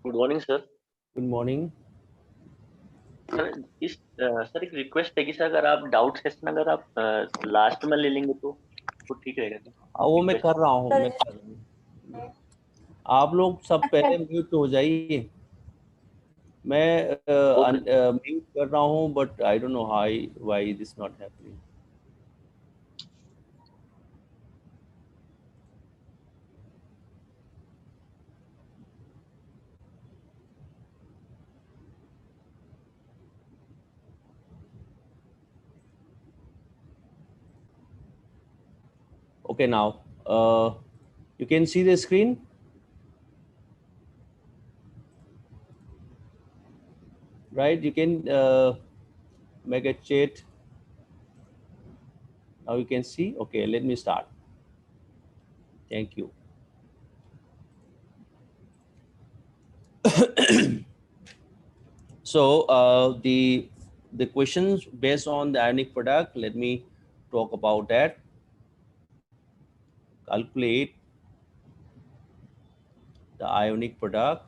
Good morning sir. Good morning. Sir sir एक request है कि सर अगर आप डाउट सेशन अगर आप लास्ट में ले लेंगे तो ठीक रहेगा सर। वो मैं कर रहा हूँ। आप लोग सब पहले म्यूट हो जाइए। मैं म्यूट कर रहा हूँ, but I don't know why this not happening. Okay, now you can see the screen. Right, you can make a chat. Now you can see. Okay, let me start. Thank you. So the questions based on the ionic product, let me talk about that. Calculate the ionic product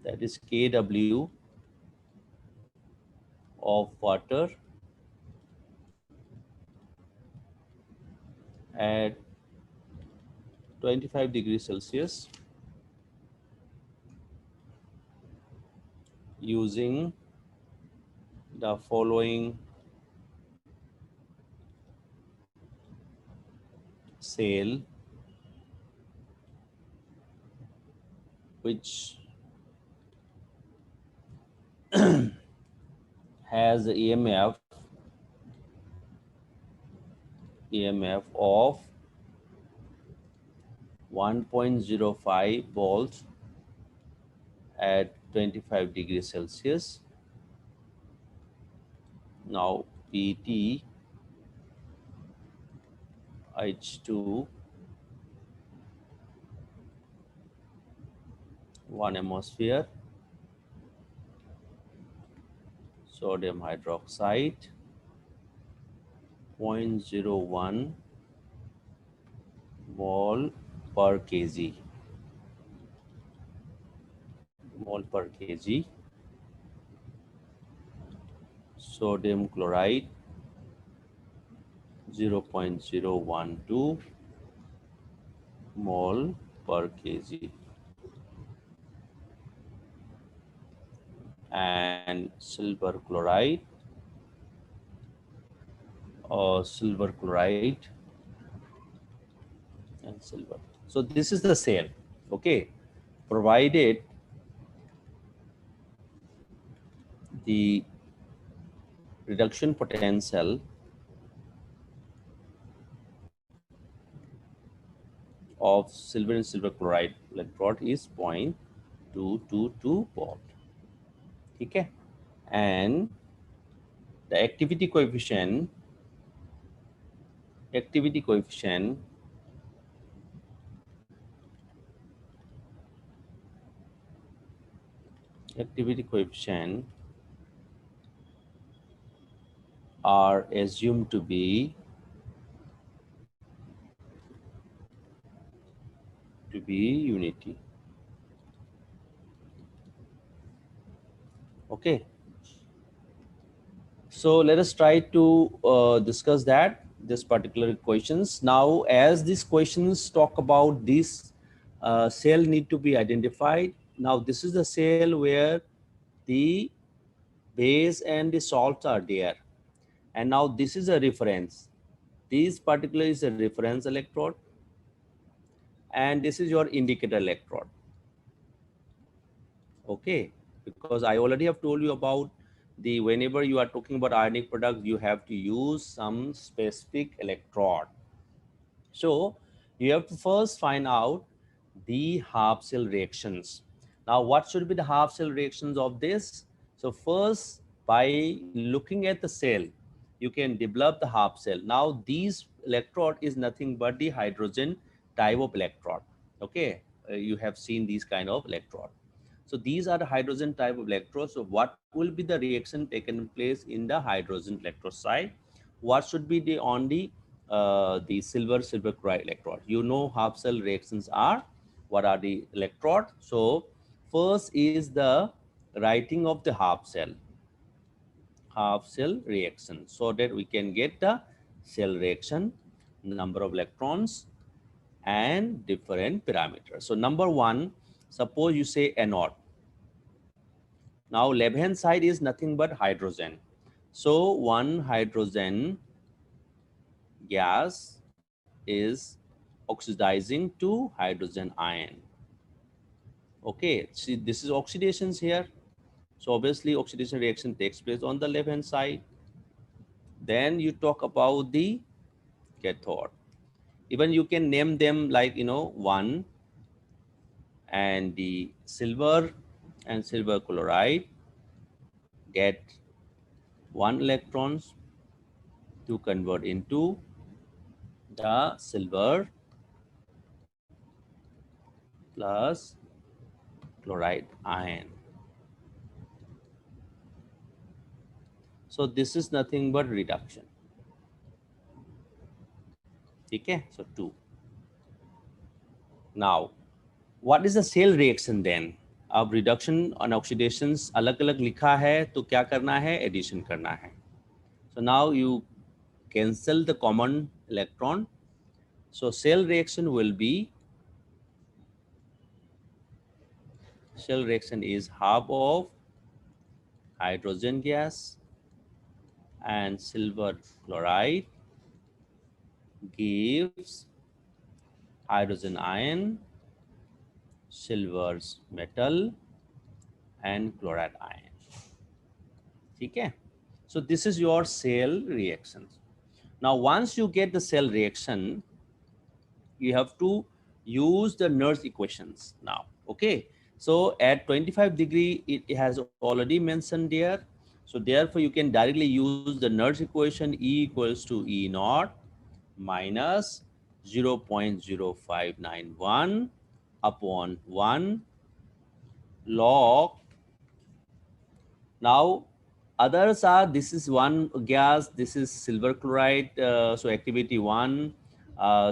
that is Kw of water at 25 degrees Celsius using the following cell, which has the EMF of 1.05 volts at 25 degrees Celsius. Now Pt H2 1 atmosphere, sodium hydroxide 0.01 mole per kg, sodium chloride 0.012 mole per kg, and silver chloride and silver. So this is the cell, okay, provided the reduction potential of silver and silver chloride electrode is 0.222 volt. Okay, and the activity coefficient are assumed to be unity. Okay, so let us try to discuss this particular equations. Now, as these questions talk about this cell need to be identified. Now this is the cell where the base and the salts are there, and now this is a reference. This particular is a reference electrode, and this is your indicator electrode. Okay, because I already have told you about the whenever you are talking about ionic product, you have to use some specific electrode. So you have to first find out the half cell reactions. Now, what should be the half cell reactions of this? So first, by looking at the cell, you can develop the half cell. Now, these electrode is nothing but the hydrogen type of electrode. Okay, you have seen these kind of electrode. So these are the hydrogen type of electrodes. So what will be the reaction taken place in the hydrogen electrode side? What should be the on the silver chloride electrode? You know half cell reactions are. What are the electrode? So first is the writing of the half cell reaction, so that we can get the cell reaction, number of electrons, and different parameters. So number one, suppose you say anode. Now left hand side is nothing but hydrogen. So one hydrogen gas is oxidizing to hydrogen ion. Okay, see this is oxidations here. So obviously oxidation reaction takes place on the left hand side. Then you talk about the cathode. Even you can name them like, you know, one and the silver and silver chloride get 1 electrons to convert into the silver plus chloride ion. So this is nothing but reduction. Okay, so 2. Now, what is the cell reaction then? अब reduction and oxidations अलग अलग लिखा है तो क्या करना है? Addition करना है. So now you cancel the common electron. So cell reaction is half of hydrogen gas and silver chloride gives hydrogen ion, silver's metal, and chloride ion. Okay, so this is your cell reactions. Now once you get the cell reaction, you have to use the Nernst equations now. Okay, so at 25 degree it has already mentioned there, so therefore you can directly use the Nernst equation. E equals to E naught minus 0.0591 upon 1 log. Now others are, this is one gas, this is silver chloride, so activity 1,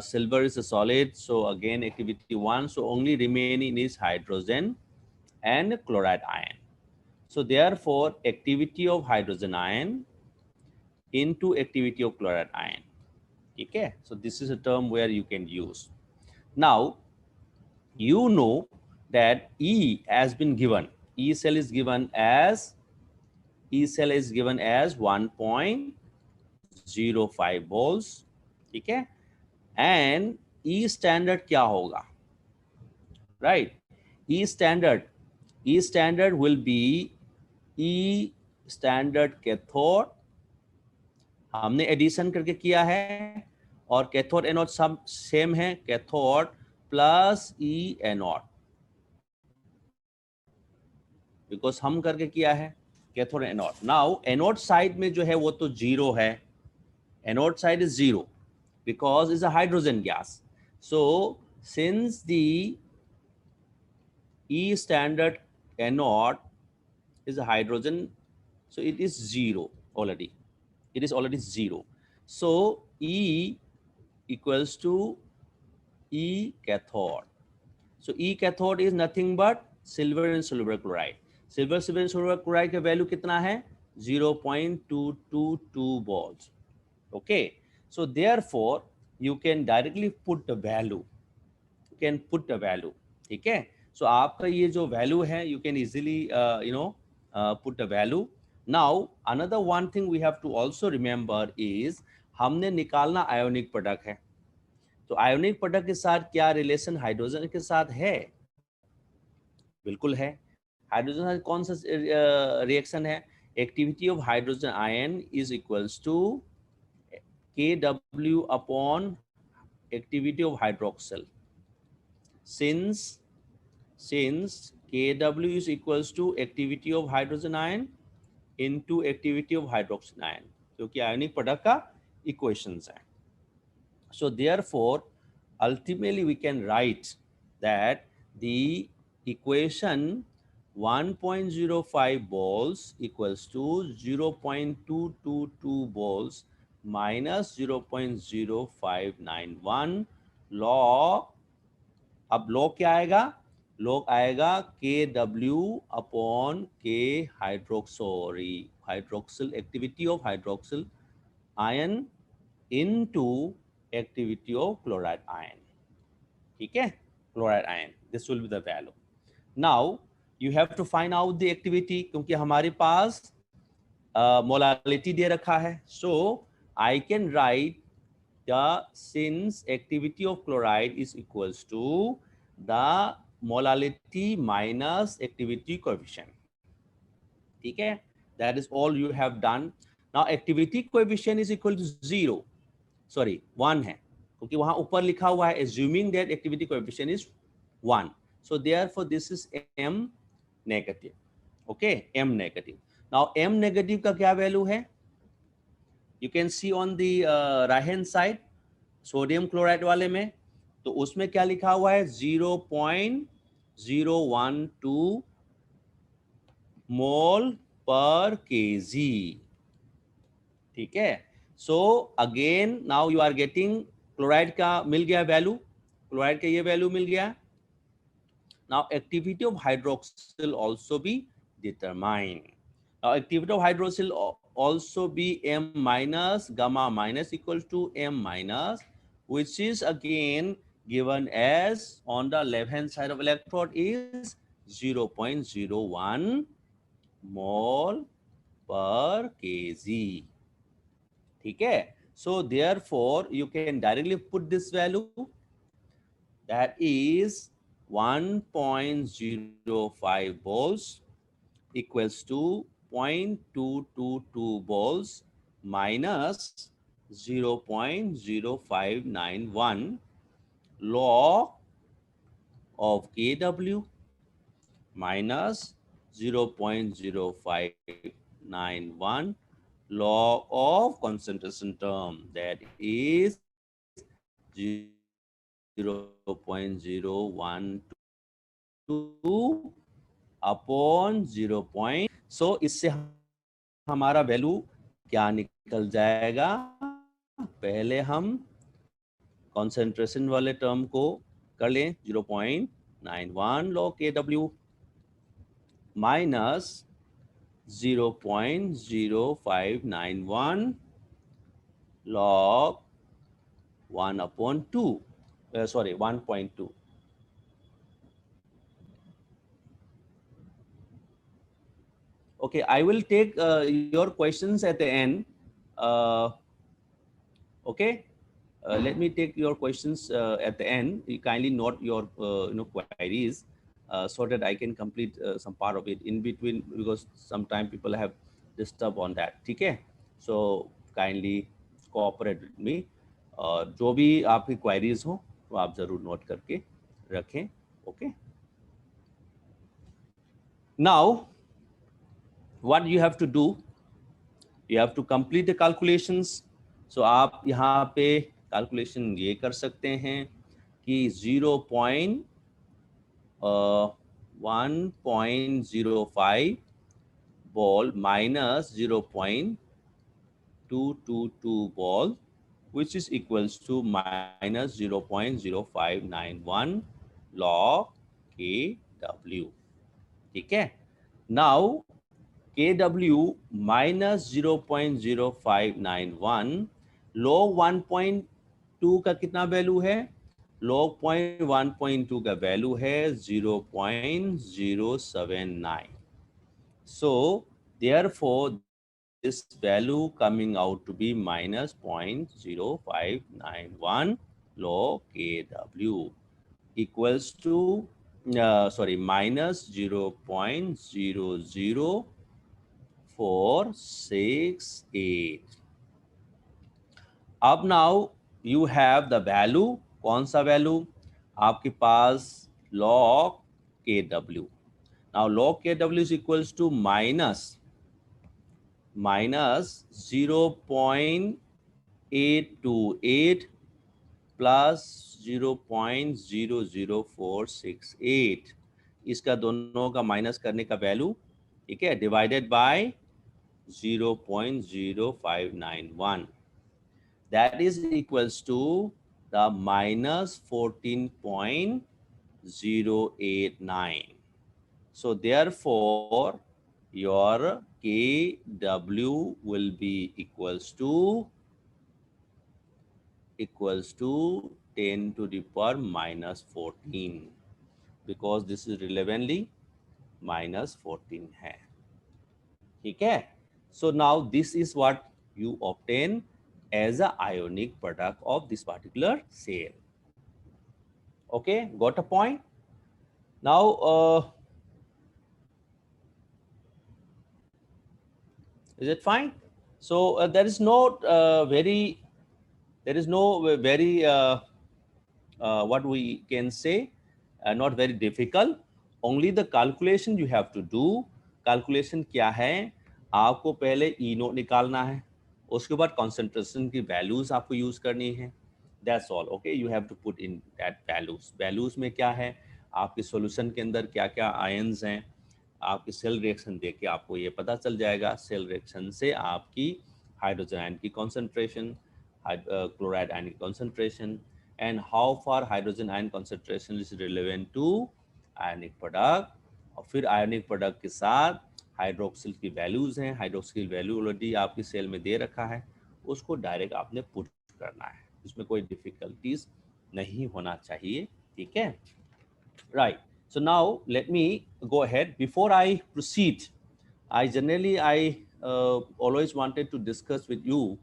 silver is a solid, so again activity 1, so only remaining is hydrogen and chloride ion. So therefore activity of hydrogen ion into activity of chloride ion. Okay, so this is a term where you can use. Now you know that E has been given, E cell is given as 1.05 volts. ठीक है, and E standard क्या होगा? Right, E standard will be E standard cathode. हमने addition करके किया है और cathode anode सब सेम है, cathode plus E anode, because हम करके किया है cathode anode. Now anode side में जो है वो तो 0 है, anode side is 0 because it's a hydrogen gas. So since the E standard anode is a hydrogen, so it is 0 already. It is already 0. So E equals to E cathode. So E cathode is nothing but silver and silver chloride. Silver and silver chloride का value कितना है? 0.222 volts. Okay. So therefore you can directly put the value. You can put the value. ठीक है? So आपका ये जो value है, you can easily put the value. Now another one thing we have to also remember is हमने निकालना ionic product है. तो आयोनिक प्रोडक्ट के साथ क्या रिलेशन हाइड्रोजन के साथ है? बिल्कुल है. हाइड्रोजन कौन सा रिएक्शन है? Activity of hydrogen ion is equals to Kw upon activity of hydroxyl. Since Kw is equals to activity of hydrogen ion into activity of hydroxyl ion, क्योंकि ionic product का equations है. So therefore, ultimately we can write that the equation 1.05 moles equals to 0.222 moles minus 0.0591 log. अब log क्या आएगा? log आएगा Kw upon K hydroxyl activity of hydroxyl ion into activity of chloride ion. ठीक है? Chloride ion. This will be the value. Now you have to find out the activity, क्योंकि हमारे पास molality दे रखा है. So I can write the since activity of chloride is equals to the molality minus activity coefficient. ठीक है? That is all you have done. Now activity coefficient is equal to 0. Sorry 1 है, क्योंकि वहां ऊपर लिखा हुआ है assuming that activity coefficient is 1. So therefore this is M negative. Okay, M negative. Now M negative का क्या वैल्यू है? You can see on the right hand side sodium chloride वाले में, तो उसमें क्या लिखा हुआ है? 0.012 मोल पर kg. ठीक है? So again now you are getting chloride का मिल गया वैल्यू, क्लोराइड का ये वैल्यू मिल गया. Now activity of hydroxyl also be determined. Now activity of hydroxyl also be M minus gamma minus equals to M minus, which is again given as on the left hand side of electrode is 0.01 mole per kg. ठीक है? So therefore you can directly put this value, that is 1.05 moles equals to 0.222 moles minus 0.0591 log of Kw minus 0.0591 log of concentration term, that is 0.012 upon 0. So इससे हमारा value क्या निकल जाएगा? पहले हम concentration वाले टर्म को कर लें, 0.91 log Kw minus 0.0591 log 1 upon 2. Sorry, 1.2. Okay, I will take your questions at the end. Okay, let me take your questions at the end. You kindly note your queries so that I can complete some part of it in between, because sometimes people have disturbed on that. ठीक है? So kindly cooperate with me. जो भी आपकी queries हो तो आप जरूर note करके रखें. Okay. Now what you have to do, you have to complete the calculations. So आप यहाँ पे calculation ये कर सकते हैं कि 1.05 ball minus 0.222 ball, which is equals to minus 0.0591 log Kw. ठीक है? Now Kw minus 0.0591 log 1.2 का कितना वैल्यू है? log 1.2 का वैल्यू है 0.079. So therefore this value coming out to be minus 0.0591 log Kw equals to sorry, minus 0.00468. अब now you have the value, कौन सा वैल्यू आपके पास, log kw. Now log kw is equals to minus 0.828 plus 0.00468, इसका दोनों का minus करने का value, ठीक है, divided by 0.0591, that is equals to the minus 14.089. So therefore your kw will be equals to 10 to the power minus 14, because this is relevantly minus 14 है, ठीक है. So now this is what you obtain as a ionic product of this particular cell. Okay, got a point? Now is it fine? So there is no very what we can say, not very difficult. Only the calculation you have to do. Calculation क्या है, आपको पहले E note निकालना है, उसके बाद concentration की values आपको use करनी है. That's all. Okay, you have to put in that values. Values में क्या है, आपके solution के अंदर क्या क्या ions हैं, आपकी सेल रिएक्शन देख के आपको ये पता चल जाएगा. सेल रिएक्शन से आपकी हाइड्रोजन आयन की कॉन्सेंट्रेशन, क्लोराइड आयन की concentration, and how far hydrogen ion concentration is relevant to ionic product. और फिर आयनिक प्रोडक्ट के साथ हाइड्रोक्सिल की वैल्यूज हैं, हाइड्रोक्सिल वैल्यू ऑलरेडी आपकी सेल में दे रखा है, उसको डायरेक्ट आपने पुट करना है, इसमें कोई डिफिकल्टीज नहीं होना चाहिए, ठीक है, right. So now let me go ahead. Before I proceed, I always wanted to discuss with you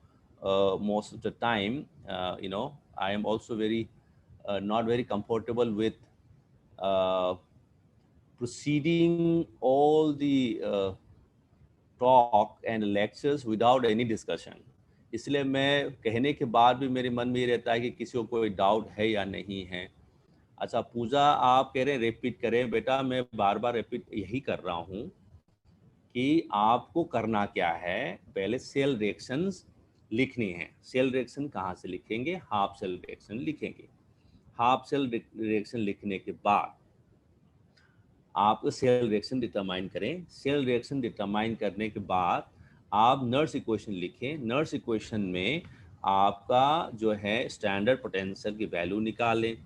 most of the time. I am also not very comfortable with proceeding all the talk and lectures without any discussion. इसलिए मैं कहने के बाद भी मेरे मन में ये रहता है कि किसी को कोई डाउट है या नहीं है. अच्छा पूजा, आप कह रहे हैं रिपीट करें, बेटा मैं बार बार रिपीट यही कर रहा हूँ कि आपको करना क्या है, पहले सेल रिएक्शंस लिखनी है. सेल रिएक्शन कहाँ से लिखेंगे, हाफ सेल रिएक्शन लिखेंगे. हाफ सेल रिएक्शन लिखने के बाद आप सेल रिएक्शन डिटरमाइन करें. सेल रिएक्शन डिटरमाइन करने के बाद आप नर्स इक्वेशन लिखें. नर्स इक्वेशन में आपका जो है स्टैंडर्ड पोटेंशियल की वैल्यू निकालें.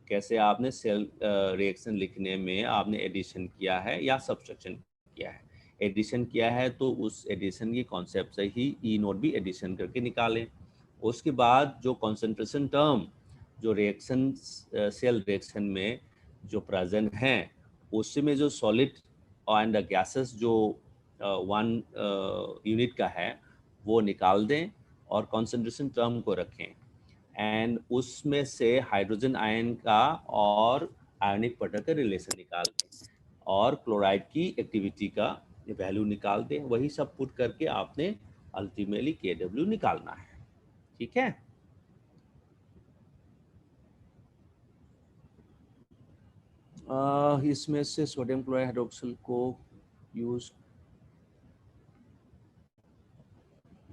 कैसे आपने सेल रिएक्शन लिखने में आपने एडिशन किया है या सब्सट्रैक्शन किया है. एडिशन किया है तो उस एडिशन की कॉन्सेप्ट से ही ई नोट भी एडिशन करके निकालें. उसके बाद जो कॉन्सेंट्रेशन टर्म जो रिएक्शन सेल रिएक्शन में जो प्रेजेंट हैं, उसमें जो सॉलिड एंड गैसेस जो 1 यूनिट का है वो निकाल दें और कॉन्सेंट्रेशन टर्म को रखें. एंड उसमें से हाइड्रोजन आयन का और आयनिक प्रोडक्ट का रिलेशन निकाल दें और क्लोराइड की एक्टिविटी का वैल्यू निकाल दें. वही सब पुट करके आपने अल्टीमेटली KW निकालना है, ठीक है. इसमें से सोडियम क्लोराइड हाइड्रोक्साइड को यूज,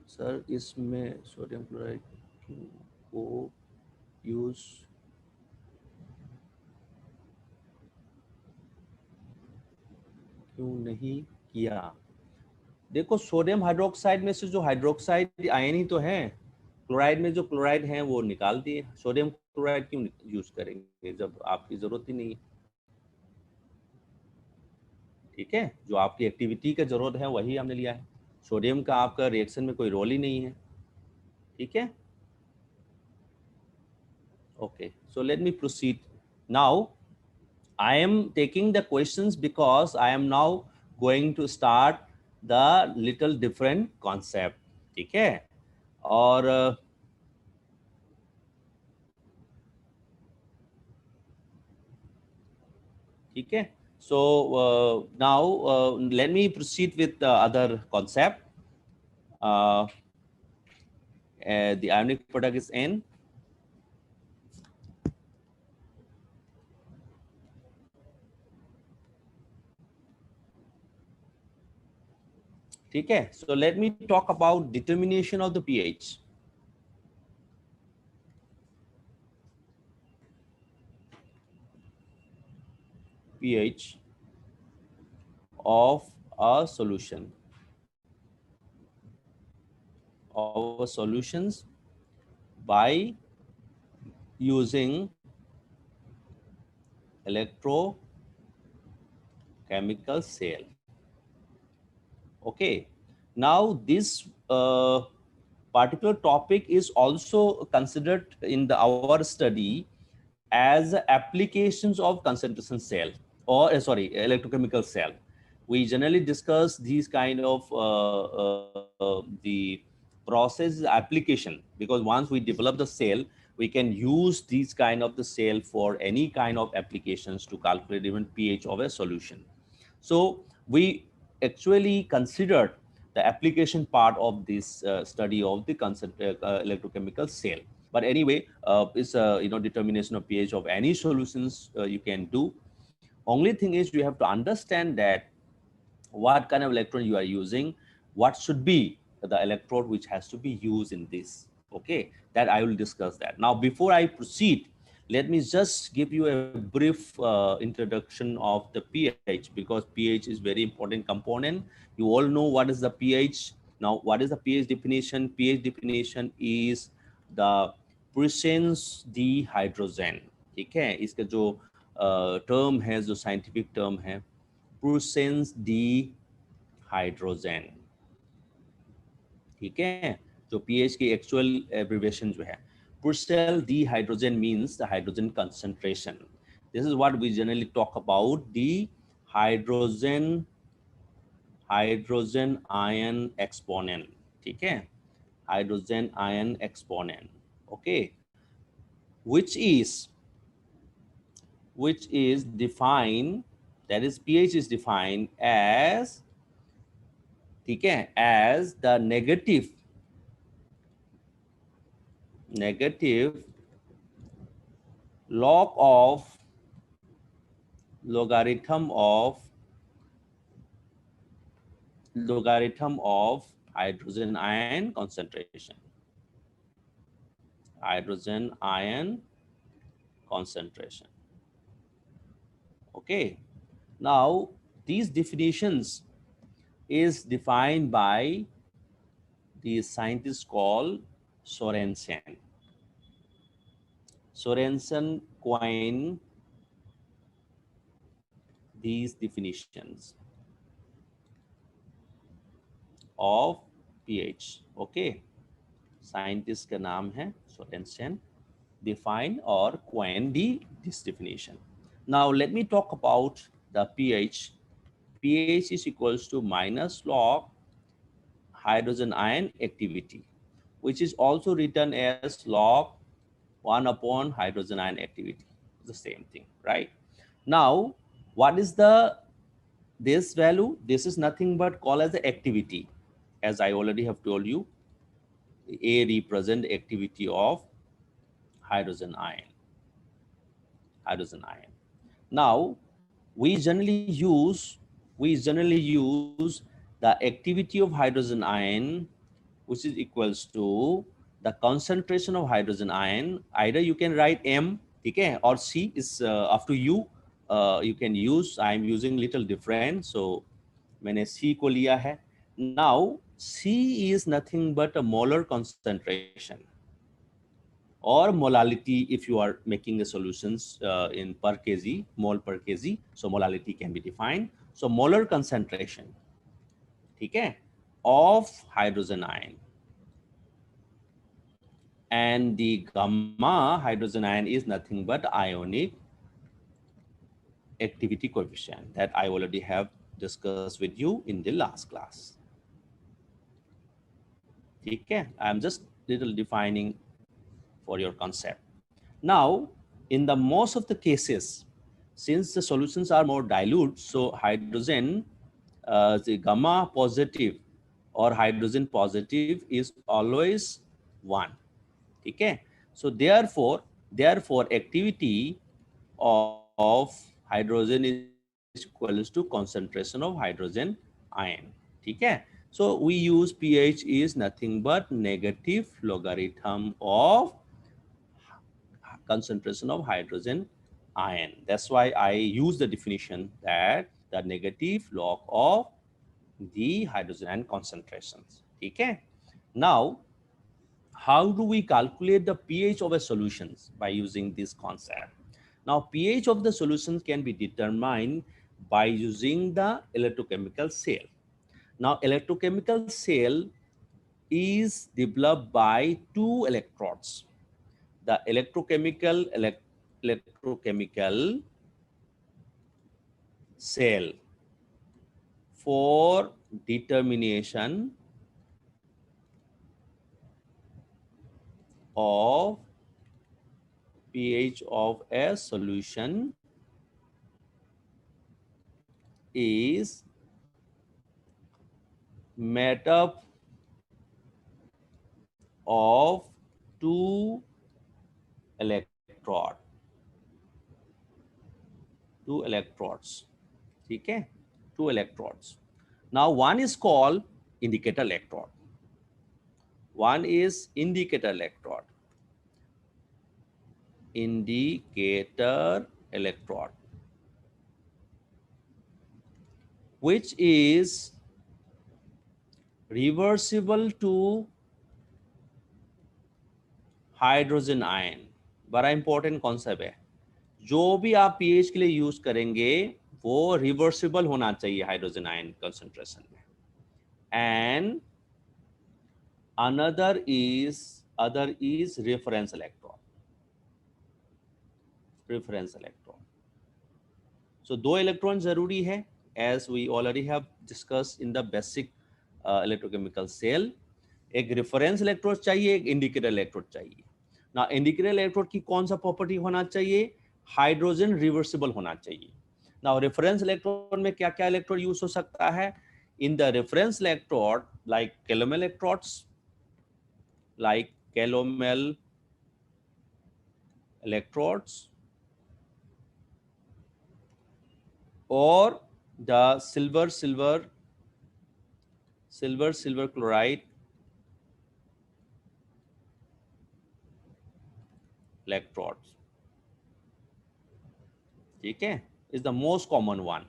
सर इसमें सोडियम क्लोराइड को यूज क्यों नहीं किया. देखो सोडियम हाइड्रोक्साइड में से जो हाइड्रोक्साइड आयन ही तो है, क्लोराइड में जो क्लोराइड है वो निकाल दिए. सोडियम क्लोराइड क्यों यूज करेंगे जब आपकी जरूरत ही नहीं है, ठीक है. जो आपकी एक्टिविटी का जरूरत है वही हमने लिया है. सोडियम का आपका रिएक्शन में कोई रोल ही नहीं है, ठीक है. Okay, so let me proceed. Now, I am taking the questions because I am now going to start the little different concept. ठीक है. और ठीक है. So now let me proceed with the other concept. The ionic product is N. ठीक है. So let me talk about determination of the pH. pH of a solution, of a solutions by using electrochemical cell. Okay. Now this particular topic is also considered in our study as applications of concentration cell, or sorry, electrochemical cell. We generally discuss these kind of the process application, because once we develop the cell, we can use these kind of the cell for any kind of applications to calculate even pH of a solution. So we actually considered the application part of this study of the electrochemical cell. But anyway, it's determination of pH of any solutions you can do. Only thing is, you have to understand that what kind of electrode you are using, what should be the electrode which has to be used in this. Okay, that I will discuss that. Now, before I proceed, let me just give you a brief introduction of the pH, because pH is very important component. You all know what is the pH. Now, what is the pH definition? pH definition is the presence the hydrogen. ठीक है, इसका जो term है, जो scientific term है, presence the hydrogen. ठीक है, जो pH की एक्चुअल एब्रिविएशन जो है, presence the hydrogen means the hydrogen concentration. This is what we generally talk about, the hydrogen ion exponent. ठीक है, hydrogen ion exponent. Okay, which is defined, that is pH is defined as, ठीक है, as the negative log of logarithm of hydrogen ion concentration. Hydrogen ion concentration. Okay. Now, these definitions is defined by the scientist called Sorensen. Sorensen coined these definitions of pH. Okay, scientist का नाम है Sorensen, define or coin this definition. Now let me talk about the pH. pH is equals to minus log hydrogen ion activity, which is also written as log 1 upon hydrogen ion activity. The same thing, right? Now, what is this value? This is nothing but called as the activity. As I already have told you, A represent the activity of hydrogen ion. Now, we generally use the activity of hydrogen ion, which is equals to the concentration of hydrogen ion. Either you can write M, okay, or C is up to you. You can use, I am using little different, so मैंने C को लिया है. Now C is nothing but a molar concentration or molality if you are making the solutions in per kg, mole per kg. So molality can be defined. So molar concentration, ठीक है, of hydrogen ion. And the gamma hydrogen ion is nothing but ionic activity coefficient that I already have discussed with you in the last class. Okay, I'm just little defining for your concept. Now, in the most of the cases, since the solutions are more dilute, so hydrogen, the gamma positive or hydrogen positive is always 1. Okay, so therefore activity of hydrogen is equals to concentration of hydrogen ion. ठीक है, so we use pH is nothing but negative logarithm of concentration of hydrogen ion. That's why I use the definition that the negative log of the hydrogen ion concentrations. Okay, now how do we calculate the pH of a solutions by using this concept? Now pH of the solutions can be determined by using the electrochemical cell. Now electrochemical cell is developed by two electrodes. The electrochemical cell for determination of pH of a solution is made up of two electrodes. ठीक है, two electrodes. Now one is called indicator electrode. One is indicator electrode. Indicator electrode, which is reversible to hydrogen ion. बड़ा important concept है. जो भी आप pH के लिए use करेंगे वो रिवर्सिबल होना चाहिए हाइड्रोजन आयन कंसंट्रेशन में. And other is reference electron. So दो इलेक्ट्रॉन जरूरी है, as we already have discuss in the basic electrochemical cell. एक रेफरेंस इलेक्ट्रोड चाहिए, एक इंडिकेटर इलेक्ट्रोड चाहिए. ना इंडिकेटर इलेक्ट्रोड की कौन सा प्रॉपर्टी होना चाहिए? हाइड्रोजन रिवर्सिबल होना चाहिए. ना रेफरेंस इलेक्ट्रोड में क्या क्या इलेक्ट्रोड यूज हो सकता है? In the reference electrode like calomel electrodes और द सिल्वर क्लोराइड electrodes. ठीक है, is the most common one.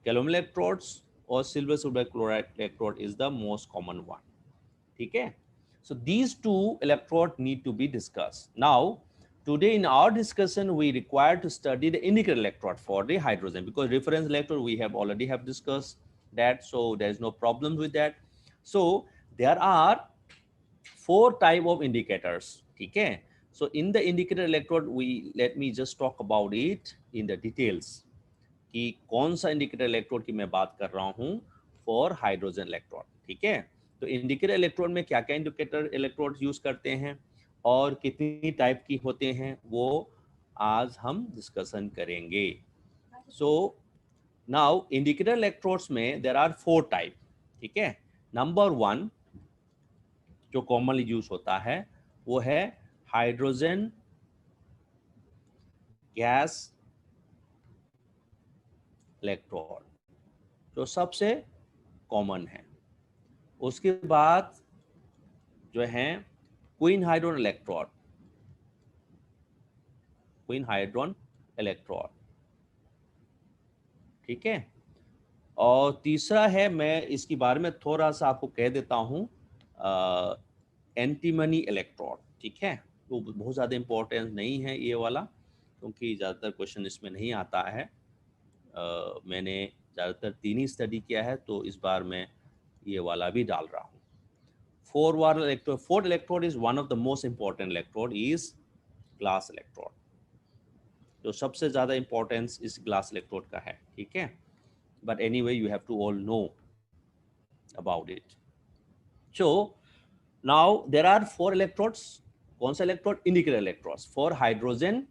Calomel electrodes or silver chloride electrode is the most common one. ठीक है, so these two electrodes need to be discussed. Now today in our discussion we require to study the indicator electrode for the hydrogen, because reference electrode we have already discussed that, so there is no problem with that. So there are 4 type of indicators. ठीक है, so in the indicator electrode let me just talk about it in the details कि कौन सा indicator electrode की मैं बात कर रहा हूं फॉर हाइड्रोजन इलेक्ट्रोड. ठीक है, तो इंडिकेटर इलेक्ट्रोड में क्या क्या इंडिकेटर इलेक्ट्रोड यूज करते हैं और कितनी टाइप की होते हैं वो आज हम डिस्कशन करेंगे. सो नाउ इंडिकेटर इलेक्ट्रोड्स में देयर आर 4 टाइप. ठीक है, नंबर 1 जो कॉमनली यूज होता है वो है हाइड्रोजन गैस इलेक्ट्रोड, जो सबसे कॉमन है. उसके बाद जो है क्वीन हाइड्रोजन इलेक्ट्रोड. ठीक है, और तीसरा है, मैं इसके बारे में थोड़ा सा आपको कह देता हूं, एंटीमनी इलेक्ट्रोड. ठीक है, तो बहुत ज़्यादा इंपॉर्टेंस नहीं है ये वाला, क्योंकि ज़्यादातर क्वेश्चन इसमें नहीं आता है. मैंने ज़्यादातर 3 ही स्टडी किया है, तो इस बार मैं ये वाला भी डाल रहा हूँ. Fourth electrode is one of the most important electrode is glass electrode. तो सबसे ज़्यादा इंपॉर्टेंस इस ग्लास इलेक्ट्रोड का है. ठीक है, but anyway you have to all know about it. So now there are 4 electrodes. कौन सा electrode? Indicator electrodes for hydrogen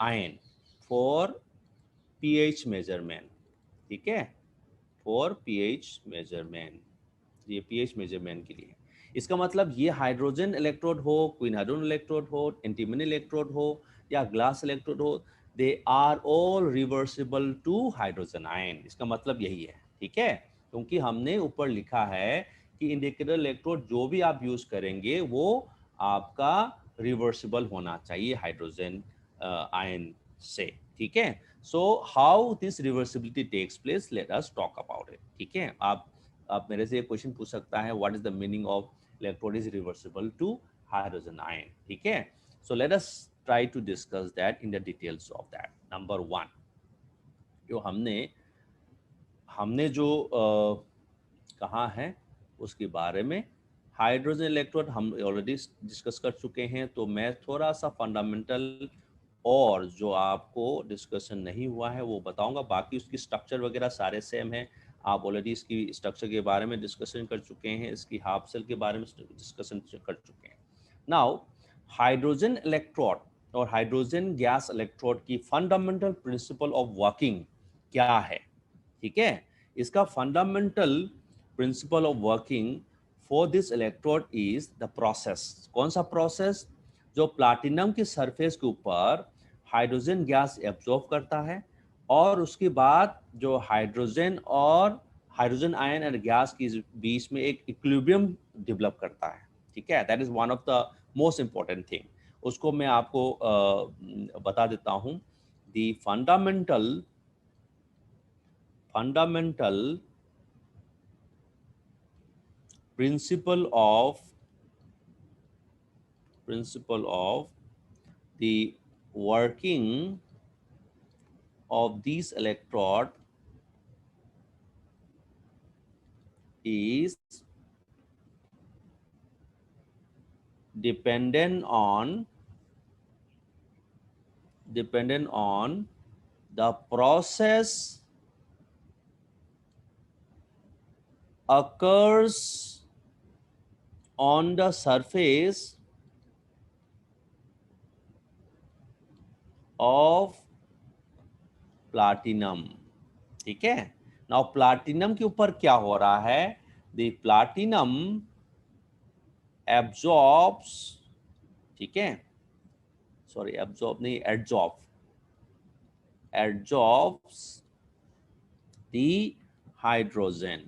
ion. For pH measurement, ठीक है, फॉर pH मेजरमेंट, ये pH मेजरमेंट के लिए। इसका मतलब ये हाइड्रोजन इलेक्ट्रोड हो, क्वीन हाइड्रोजन इलेक्ट्रोड हो, एंटीमनी इलेक्ट्रोड हो या ग्लास इलेक्ट्रोड हो, they are all reversible to hydrogen ion. इसका मतलब यही है, ठीक है, क्योंकि हमने ऊपर लिखा है कि इंडिकेटर इलेक्ट्रोड जो भी आप यूज करेंगे वो आपका रिवर्सिबल होना चाहिए हाइड्रोजन आयन से, ठीक है। So how this reversibility takes place, let us talk about it, ठीक है। आप मेरे से एक क्वेश्चन पूछ सकता है, what is the meaning of electrode is reversible to hydrogen ion, ठीक है। So let us try to discuss that in the details of that. Number 1, जो हमने जो कहा है उसके बारे में, हाइड्रोजन इलेक्ट्रोड हम ऑलरेडी डिस्कस कर चुके हैं, तो मैं थोड़ा सा फंडामेंटल और जो आपको डिस्कशन नहीं हुआ है वो बताऊंगा। बाकी उसकी स्ट्रक्चर वगैरह सारे सेम है, आप ऑलरेडी इसकी स्ट्रक्चर के बारे में डिस्कशन कर चुके हैं, इसकी हाफ सेल के बारे में डिस्कशन कर चुके हैं। नाउ हाइड्रोजन इलेक्ट्रोड और हाइड्रोजन गैस इलेक्ट्रोड की फंडामेंटल प्रिंसिपल ऑफ वर्किंग क्या है, ठीक है। इसका fundamental principle of working for this electrode is the process. कौन सा प्रोसेस? जो प्लैटिनम की सरफेस के ऊपर हाइड्रोजन गैस एब्जॉर्ब करता है और उसके बाद जो हाइड्रोजन और हाइड्रोजन आयन और गैस के बीच में एक इक्विलिब्रियम डेवलप करता है, ठीक है। That is one of the most important thing. उसको मैं आपको बता देता हूँ। The fundamental principle of the working of these electrode is dependent on the process occurs on the surface of platinum, ठीक है। नाउ प्लाटिनम के ऊपर क्या हो रहा है? द प्लाटिनम एब्जॉर्ब्स, ठीक है, सॉरी एब्जॉर्ब नहीं, एड्जॉर्ब्स द हाइड्रोजन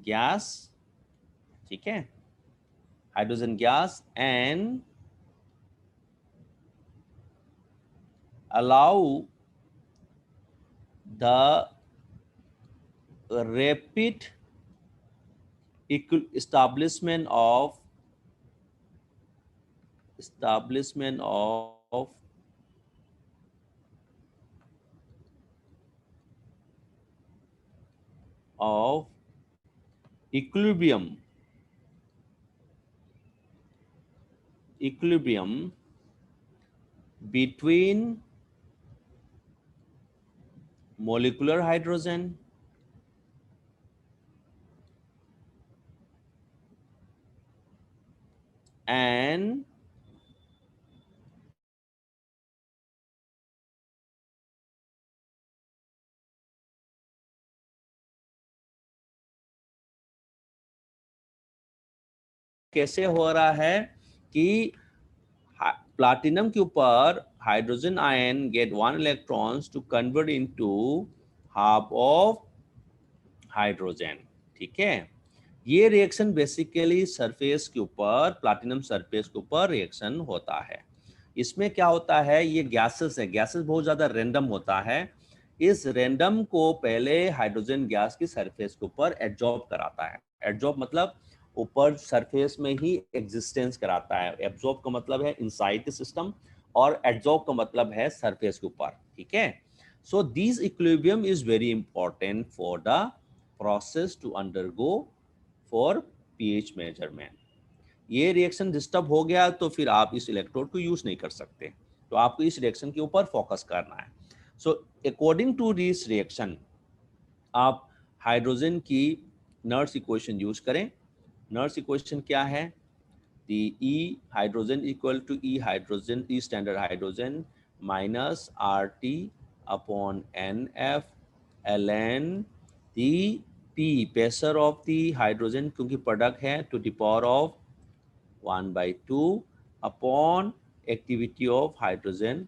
गैस, ठीक है, hydrogen gas, and allow the rapid establishment of equilibrium between molecular hydrogen and कैसे हो रहा है कि प्लाटिनम के ऊपर hydrogen ion get 1 electrons to convert into half of hydrogen, ठीक है। ये रिएक्शन बेसिकली सरफेस के ऊपर, प्लैटिनम सरफेस के ऊपर रिएक्शन होता है। इसमें क्या होता है, ये गैसेस है, गैसेस बहुत ज्यादा रैंडम होता है। इस रैंडम को पहले हाइड्रोजन गैस की सरफेस के ऊपर एब्जॉर्ब कराता है। एब्जॉर्ब मतलब ऊपर सरफेस में ही एग्जिस्टेंस कराता है। एब्जॉर्ब का मतलब है इनसाइड द सिस्टम और एब्जॉर्ब का मतलब है सरफेस के ऊपर, ठीक है। So this equilibrium is very important for the process to undergo for pH measurement. ये रिएक्शन डिस्टर्ब हो गया तो फिर आप इस इलेक्ट्रोड को यूज नहीं कर सकते, तो आपको इस रिएक्शन के ऊपर फोकस करना है। So according to this reaction आप हाइड्रोजन की नर्स इक्वेशन यूज करें। नर्स इक्वेशन क्या है? the E hydrogen equal to E hydrogen, E standard hydrogen minus RT upon NF ln the P pressure of the hydrogen क्योंकि product है to the power of 1/2 upon activity of hydrogen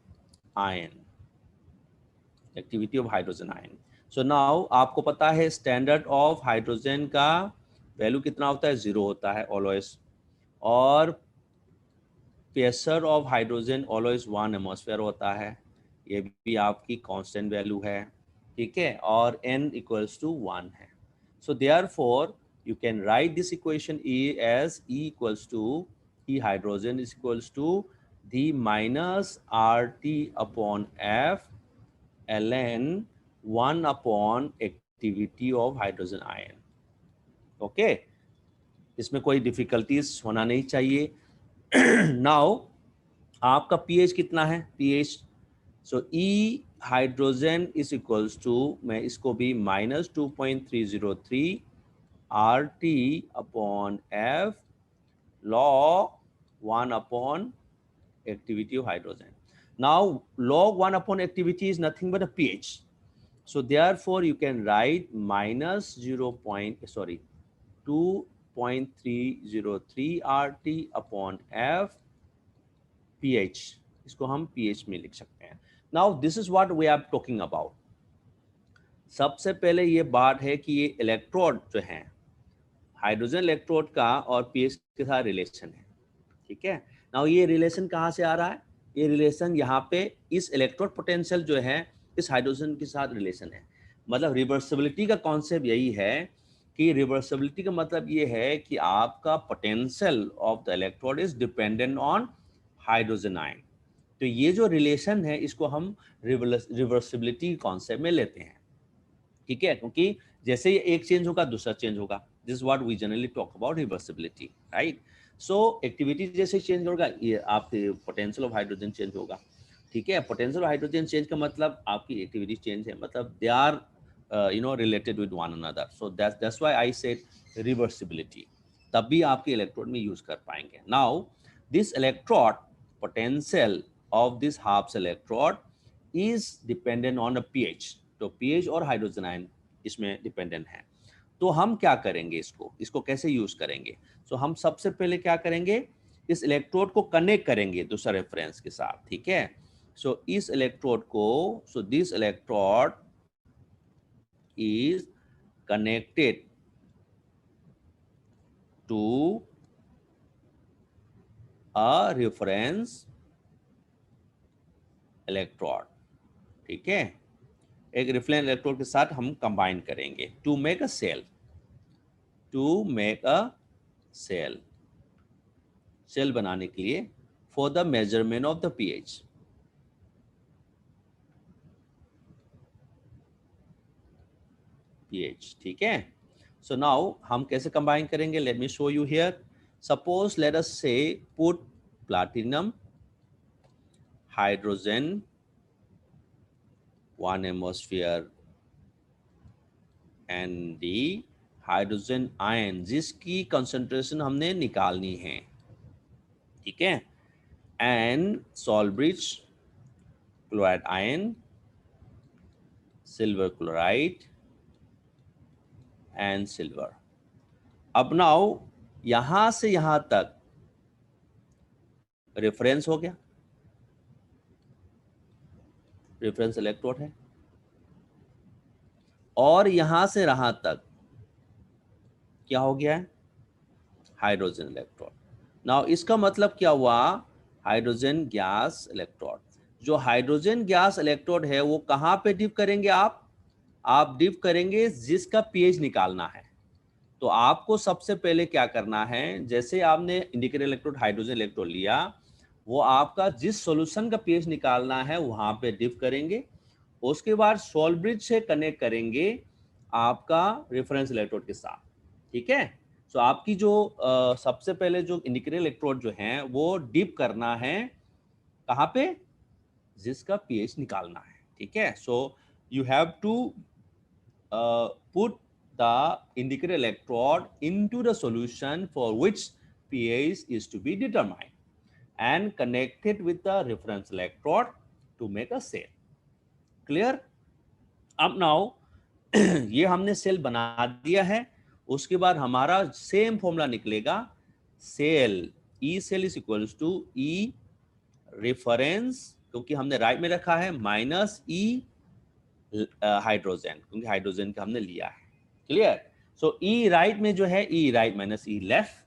ion. Activity of hydrogen ion. So now आपको पता है standard of hydrogen का value कितना होता है, 0 होता है ऑलवेज, और pressure of hydrogen always 1 atmosphere होता है, ये भी आपकी कांस्टेंट वैल्यू है, ठीक है, और n इक्वल्स टू 1 है. So therefore you can write this equation E as E equals to E hydrogen is equals to d minus RT upon F ln 1 अपॉन activity of hydrogen ion. Okay, इसमें कोई difficulties होना नहीं चाहिए. Now आपका pH कितना है, pH, so E hydrogen is equals to, मैं इसको भी -2.303 RT अपॉन F log 1 अपॉन activity of hydrogen. Now log 1 upon activity is nothing but a pH. So therefore you can write minus 2.303 RT upon F pH. इसको हम pH में लिख सकते हैं. Now this is what we are talking about. सबसे पहले ये बात है कि ये इलेक्ट्रोड जो हैं, हाइड्रोजन इलेक्ट्रोड का और pH के साथ रिलेशन है, ठीक है. नाउ ये रिलेशन कहाँ से आ रहा है, ये रिलेशन यहाँ पे इस इलेक्ट्रोड पोटेंशियल जो है इस हाइड्रोजन के साथ रिलेशन है. मतलब रिवर्सिबिलिटी का कॉन्सेप्ट यही है कि रिवर्सिबिलिटी का मतलब ये है कि आपका potential of the electrode is dependent on hydrogen ion. तो ये जो रिलेशन है इसको हम रिवर्सिबिलिटी कॉन्सेप्ट में लेते हैं, ठीक है, क्योंकि जैसे ये एक चेंज होगा दूसरा चेंज होगा. This is what we generally talk about reversibility, right. So activity जैसे चेंज होगा ये आपके पोटेंशियल ऑफ हाइड्रोजन चेंज होगा, ठीक है. पोटेंशियल ऑफ हाइड्रोजन चेंज का मतलब आपकी एक्टिविटी चेंज है, मतलब they are related with one another. So that's why I said reversibility, तब भी आपके इलेक्ट्रोड में यूज कर पाएंगे. Now this electrode potential of this half electrode is dependent on the pH. तो pH और हाइड्रोजन आयन इसमें डिपेंडेंट है. तो हम क्या करेंगे, इसको कैसे यूज करेंगे. सो हम सबसे पहले क्या करेंगे, इस इलेक्ट्रोड को कनेक्ट करेंगे दूसरा रेफरेंस के साथ, ठीक है. सो इस इलेक्ट्रोड को, so this electrode is connected to a reference electrode, ठीक है. एक रेफरेंस इलेक्ट्रोड के साथ हम कंबाइन करेंगे to make a cell, cell बनाने के लिए for the measurement of the pH. ठीक है. सो नाउ हम कैसे कंबाइन करेंगे, let me show you here. Suppose let us say put platinum, hydrogen 1 atmosphere and the hydrogen ion जिसकी concentration हमने निकालनी है, ठीक है, and salt bridge chloride ion, silver chloride and silver. अब नाउ यहां से यहां तक रेफरेंस हो गया, रेफरेंस इलेक्ट्रोड है, और यहां से यहां तक क्या हो गया है, हाइड्रोजन इलेक्ट्रोड. नाउ इसका मतलब क्या हुआ, हाइड्रोजन गैस इलेक्ट्रोड. जो हाइड्रोजन गैस इलेक्ट्रोड है वो कहां पे डिप करेंगे आप डिप करेंगे जिसका pH निकालना है. तो आपको सबसे पहले क्या करना है, जैसे आपने इंडिकेटर इलेक्ट्रोड हाइड्रोजन इलेक्ट्रोड लिया, वो आपका जिस सॉल्यूशन का pH निकालना है वहां पे डिप करेंगे, उसके बाद सॉल्ब्रिज से कनेक्ट करेंगे आपका रेफरेंस इलेक्ट्रोड के साथ, ठीक है. सो आपकी जो सबसे पहले जो इंडिकेटर इलेक्ट्रोड जो हैं वो डिप करना है कहाँ पे, जिसका pH निकालना है, ठीक है. So you have to put the indicator electrode into the solution for which pH is to be determined and connected with the reference electrode to make a cell. Clear? अब now ये हमने cell बना दिया है, उसके बाद हमारा same formula निकलेगा, cell E cell is equals to E reference, क्योंकि हमने राइट में रखा है, माइनस ई हाइड्रोजन, क्योंकि हाइड्रोजन का हमने लिया है. क्लियर? सो ई राइट में जो है ई राइट माइनस ई लेफ्ट.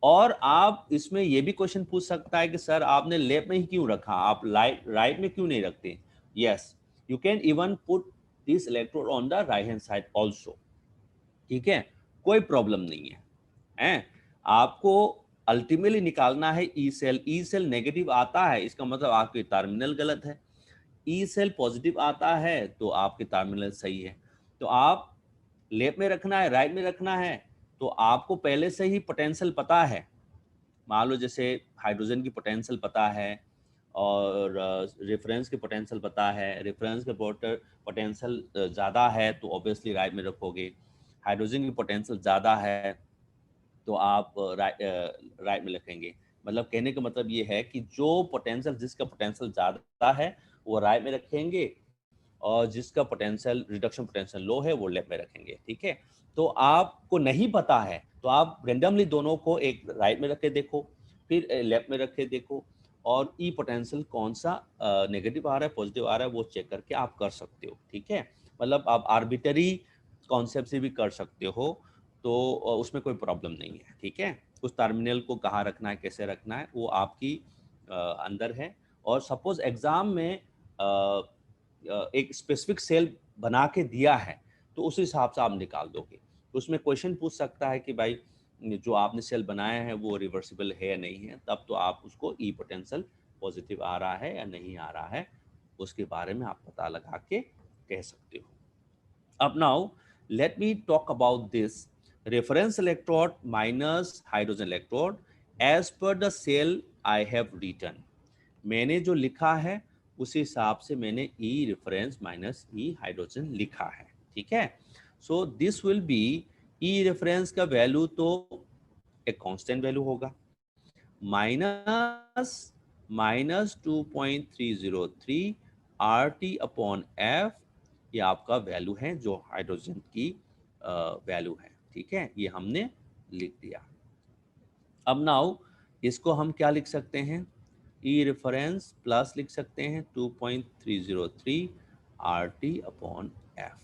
और आप इसमें ये भी क्वेश्चन पूछ सकता है कि सर आपने लेफ्ट में ही क्यों रखा, आप राइट में क्यों नहीं रखते? Yes, you can even put this electrode on the right hand side also. ठीक है, कोई प्रॉब्लम नहीं है. आपको अल्टीमेटली निकालना है E cell. E cell negative आता है, इसका मतलब आपके टर्मिनल गलत है. ई सेल पॉजिटिव आता है तो आपके टर्मिनल सही है. तो आप लेफ्ट में रखना है, राइट में रखना है, तो आपको पहले से ही पोटेंशियल पता है. मान लो जैसे हाइड्रोजन की पोटेंशियल पता है और रेफरेंस के पोटेंशियल पता है. रेफरेंस के पोटेंशियल ज़्यादा है तो ऑब्वियसली राइट में रखोगे. हाइड्रोजन की पोटेंशियल ज़्यादा है तो आप राइट में रखेंगे. मतलब कहने का मतलब ये है कि जो पोटेंशियल, जिसका पोटेंशियल ज़्यादा है वो राइट में रखेंगे और जिसका पोटेंशियल, रिडक्शन पोटेंशियल लो है, वो लेफ्ट में रखेंगे. ठीक है, तो आपको नहीं पता है तो आप रेंडमली दोनों को एक राइट में रख के देखो, फिर लेफ्ट में रख के देखो, और ई पोटेंशियल कौन सा नेगेटिव आ रहा है, पॉजिटिव आ रहा है, वो चेक करके आप कर सकते हो. ठीक है, मतलब आप आर्बिटरी कॉन्सेप्ट से भी कर सकते हो, तो उसमें कोई प्रॉब्लम नहीं है. ठीक है, उस टर्मिनल को कहाँ रखना है, कैसे रखना है, वो आपकी अंदर है. और सपोज एग्जाम में एक स्पेसिफिक सेल बना के दिया है तो उस हिसाब से आप निकाल दोगे. तो उसमें क्वेश्चन पूछ सकता है कि भाई जो आपने सेल बनाया है वो रिवर्सिबल है या नहीं है, तब तो आप उसको ई पोटेंशियल पॉजिटिव आ रहा है या नहीं आ रहा है, उसके बारे में आप पता लगा के कह सकते हो. अब now let me talk about this reference electrode minus hydrogen electrode as per the cell I have written. मैंने जो लिखा है उसी हिसाब से मैंने E reference minus E hydrogen लिखा है. ठीक है, so this will be E reference का वैल्यू तो एक कांस्टेंट वैल्यू होगा, माइनस 2.303 RT अपॉन F. ये आपका वैल्यू है जो हाइड्रोजन की वैल्यू है. ठीक है, ये हमने लिख दिया. अब नाउ इसको हम क्या लिख सकते हैं, ई रेफरेंस प्लस लिख सकते हैं 2.303 RT अपॉन F.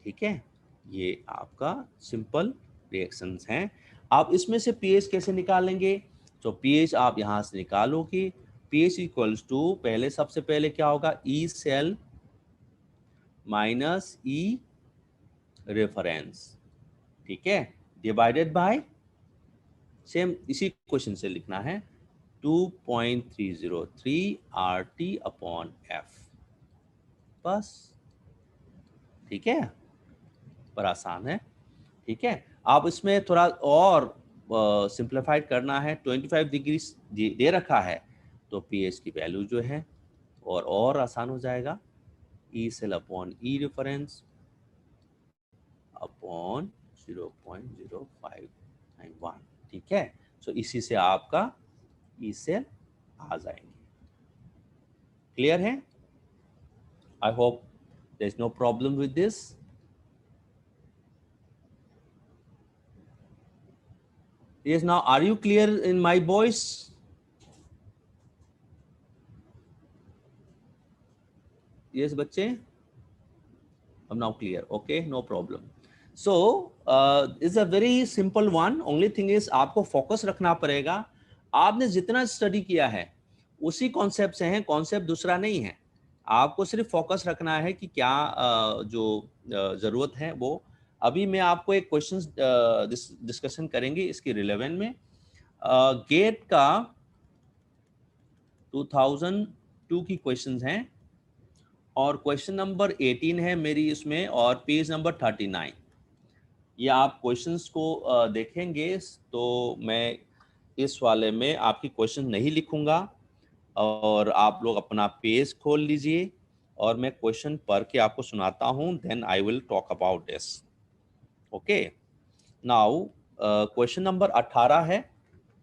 ठीक है, ये आपका सिंपल रिएक्शंस हैं. आप इसमें से पीएच कैसे निकालेंगे, तो पीएच आप यहाँ से निकालोगे. पीएच इक्वल्स टू, पहले सबसे पहले क्या होगा, ई सेल माइनस ई रेफरेंस. ठीक है, डिवाइडेड बाय, सेम इसी क्वेश्चन से लिखना है 2.303 RT अपॉन F. बस. ठीक है, पर आसान है. ठीक है, आप इसमें थोड़ा और सिंप्लीफाइड करना है. 25 डिग्री दे रखा है तो पीएच की वैल्यू जो है और आसान हो जाएगा. ई सेल अपॉन ई रेफरेंस अपॉन 0.0591. ठीक है, सो इसी से आपका ई सेल आ जाएंगे. क्लियर है? I hope there is no problem with this. Yes, now are you clear in my voice? Yes, बच्चे? I'm now clear. Okay, no problem. So, it's a very simple one. Only thing is आपको focus रखना पड़ेगा. आपने जितना study किया है उसी concept से है, कॉन्सेप्ट दूसरा नहीं है. आपको सिर्फ फोकस रखना है कि क्या जो जरूरत है वो. अभी मैं आपको एक क्वेश्चन डिस्कशन करेंगे इसकी रिलेवेंट में. गेट का 2002 की क्वेश्चंस हैं और क्वेश्चन नंबर 18 है मेरी इसमें और पेज नंबर 39. ये आप क्वेश्चंस को देखेंगे तो मैं इस वाले में आपकी क्वेश्चन नहीं लिखूंगा और आप लोग अपना पेज खोल लीजिए और मैं क्वेश्चन पढ़ के आपको सुनाता हूं. Then I will talk about this. Okay, now question number 18 है.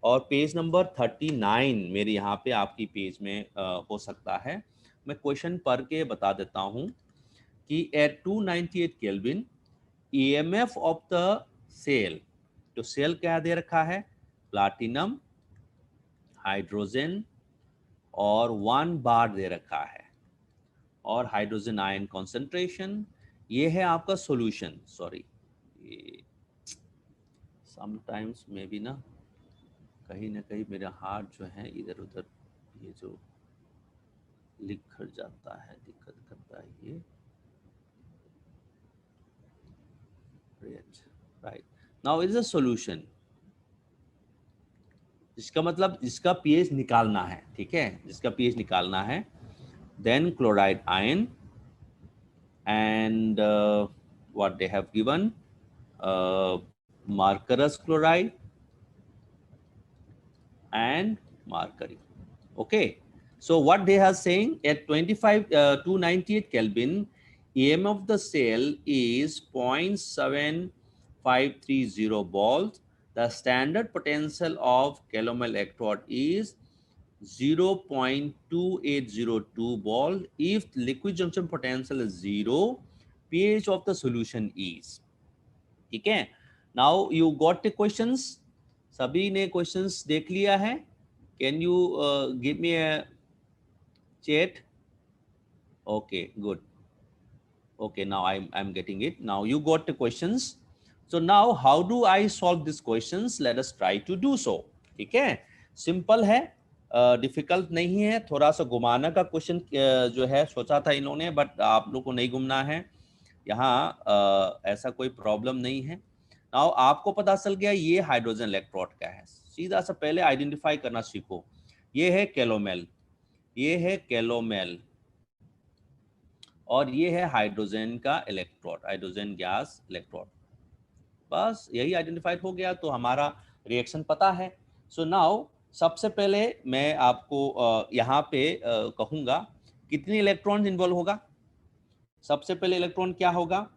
और पेज नंबर 39 मेरे यहाँ पे आपकी पेज में हो सकता है। मैं क्वेश्चन पढ़ के बता देता हूँ कि at 298 kelvin EMF of the cell, तो सेल क्या दे रखा है, प्लाटिनम, हाइड्रोजन और 1 बार दे रखा है, और हाइड्रोजन आयन कॉन्सेंट्रेशन। ये है आपका सॉल्यूशन। सॉरी, समटाइम्स में भी ना कहीं मेरा हाथ जो है इधर उधर ये जो लिख जाता है, दिक्कत करता है ये। Right, now is a solution, इसका मतलब इसका पीएच निकालना है, ठीक है, जिसका पीएच निकालना है। Then chloride ion and what they have given, markerous chloride and mercury. Okay, so what they are saying at 298 Kelvin, EM of the cell is 0.7530 volts. The standard potential of calomel electrode is 0.2802 volt. If liquid junction potential is 0, pH of the solution is, ठीक है। Now you got the questions, सभी ने questions देख लिया है। Can you give me a chat? Okay, good. Okay, now I'm getting it. Now you got the questions. So now how do I solve these questions? Let us try to do so. ठीक है, simple है, difficult नहीं है। थोड़ा सा घुमाना का question जो है सोचा था इन्होंने, बट आप लोग को नहीं घूमना है यहाँ, ऐसा कोई प्रॉब्लम नहीं है। नाउ आपको पता चल गया ये हाइड्रोजन इलेक्ट्रोड का है। सीधा सा पहले आइडेंटिफाई करना सीखो। ये है कैलोमेल, ये है कैलोमेल, और ये है हाइड्रोजन का इलेक्ट्रोड, हाइड्रोजन गैस इलेक्ट्रोड। बस यही आइडेंटिफाइड हो गया तो हमारा रिएक्शन पता है। सो नाउ सबसे पहले मैं आपको यहाँ पे कहूँगा कितनी इलेक्ट्रॉन इन्वॉल्व होगा। सबसे पहले इलेक्ट्रॉन क्या होगा,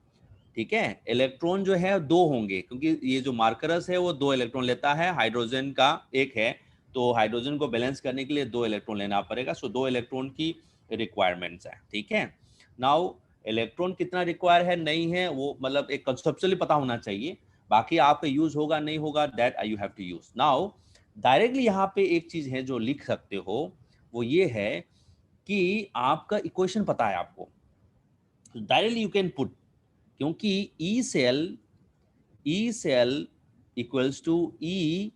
ठीक है, इलेक्ट्रॉन जो है 2 होंगे, क्योंकि ये जो मार्करस है वो 2 इलेक्ट्रॉन लेता है, हाइड्रोजन का 1 है, तो हाइड्रोजन को बैलेंस करने के लिए 2 इलेक्ट्रॉन लेना पड़ेगा। सो 2 इलेक्ट्रॉन की रिक्वायरमेंट्स है, ठीक है। नाउ इलेक्ट्रॉन कितना रिक्वायर है नहीं है वो मतलब एक कंसेप्चुअली पता होना चाहिए, बाकी आपका यूज होगा नहीं होगा that you have to use. Now directly यहाँ पे एक चीज है जो लिख सकते हो, वो ये है कि आपका इक्वेशन पता है आपको, डायरेक्टली यू कैन पुट, क्योंकि E cell equals to E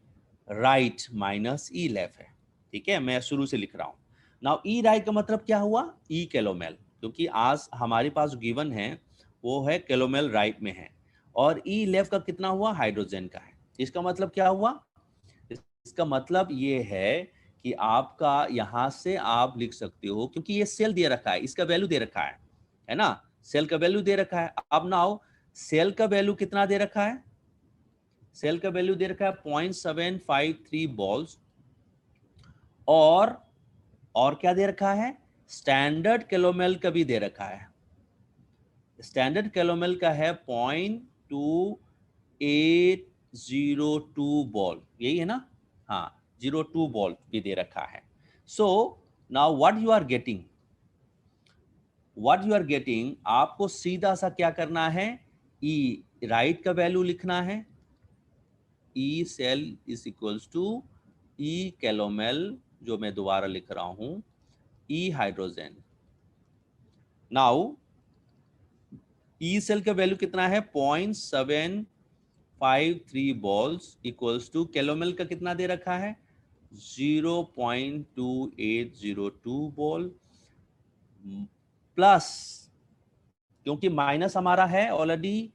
right minus E left है, ठीक है। मैं शुरू से लिख रहा हूं। नाउ ई राइट का मतलब क्या हुआ, ई कैलोमेल, क्योंकि आज हमारे पास गिवन है वो है कैलोमेल राइट में है, और ई लेफ्ट का कितना हुआ, हाइड्रोजन का है। इसका मतलब क्या हुआ, इसका मतलब ये है कि आपका यहां से आप लिख सकते हो, क्योंकि ये सेल दे रखा है, इसका वैल्यू दे रखा है ना, सेल का वैल्यू दे रखा है। अब नाउ सेल का वैल्यू कितना दे रखा है, सेल का वैल्यू दे रखा है 0.753 बॉल्स, और क्या दे रखा है, स्टैंडर्ड कैलोमेल का भी दे रखा है। स्टैंडर्ड कैलोमेल का है 0.2802 बॉल, यही है ना, हाँ 02 बॉल भी दे रखा है। So now what you are getting, आपको सीधा सा क्या करना है, ई राइट का वैल्यू लिखना है, E cell is equals to E calomel, जो मैं दोबारा लिख रहा हूं, E hydrogen. Now E cell का वैल्यू कितना है 0.753 बॉल्स इक्वल्स टू कैलोमेल का कितना दे रखा है 0.2802 बॉल, प्लस क्योंकि माइनस हमारा है ऑलरेडी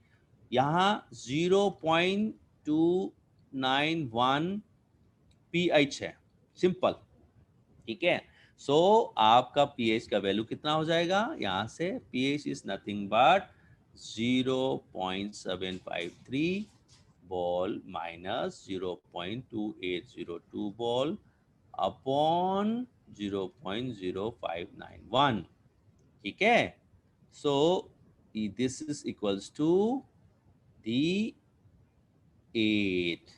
यहाँ 0.291 पीएच है, सिंपल, ठीक है। सो आपका पीएच का वैल्यू कितना हो जाएगा, यहां से pH is nothing but 0.753 ball minus 0.2802 ball upon 0.0591, ठीक है। So this is equals to the 8,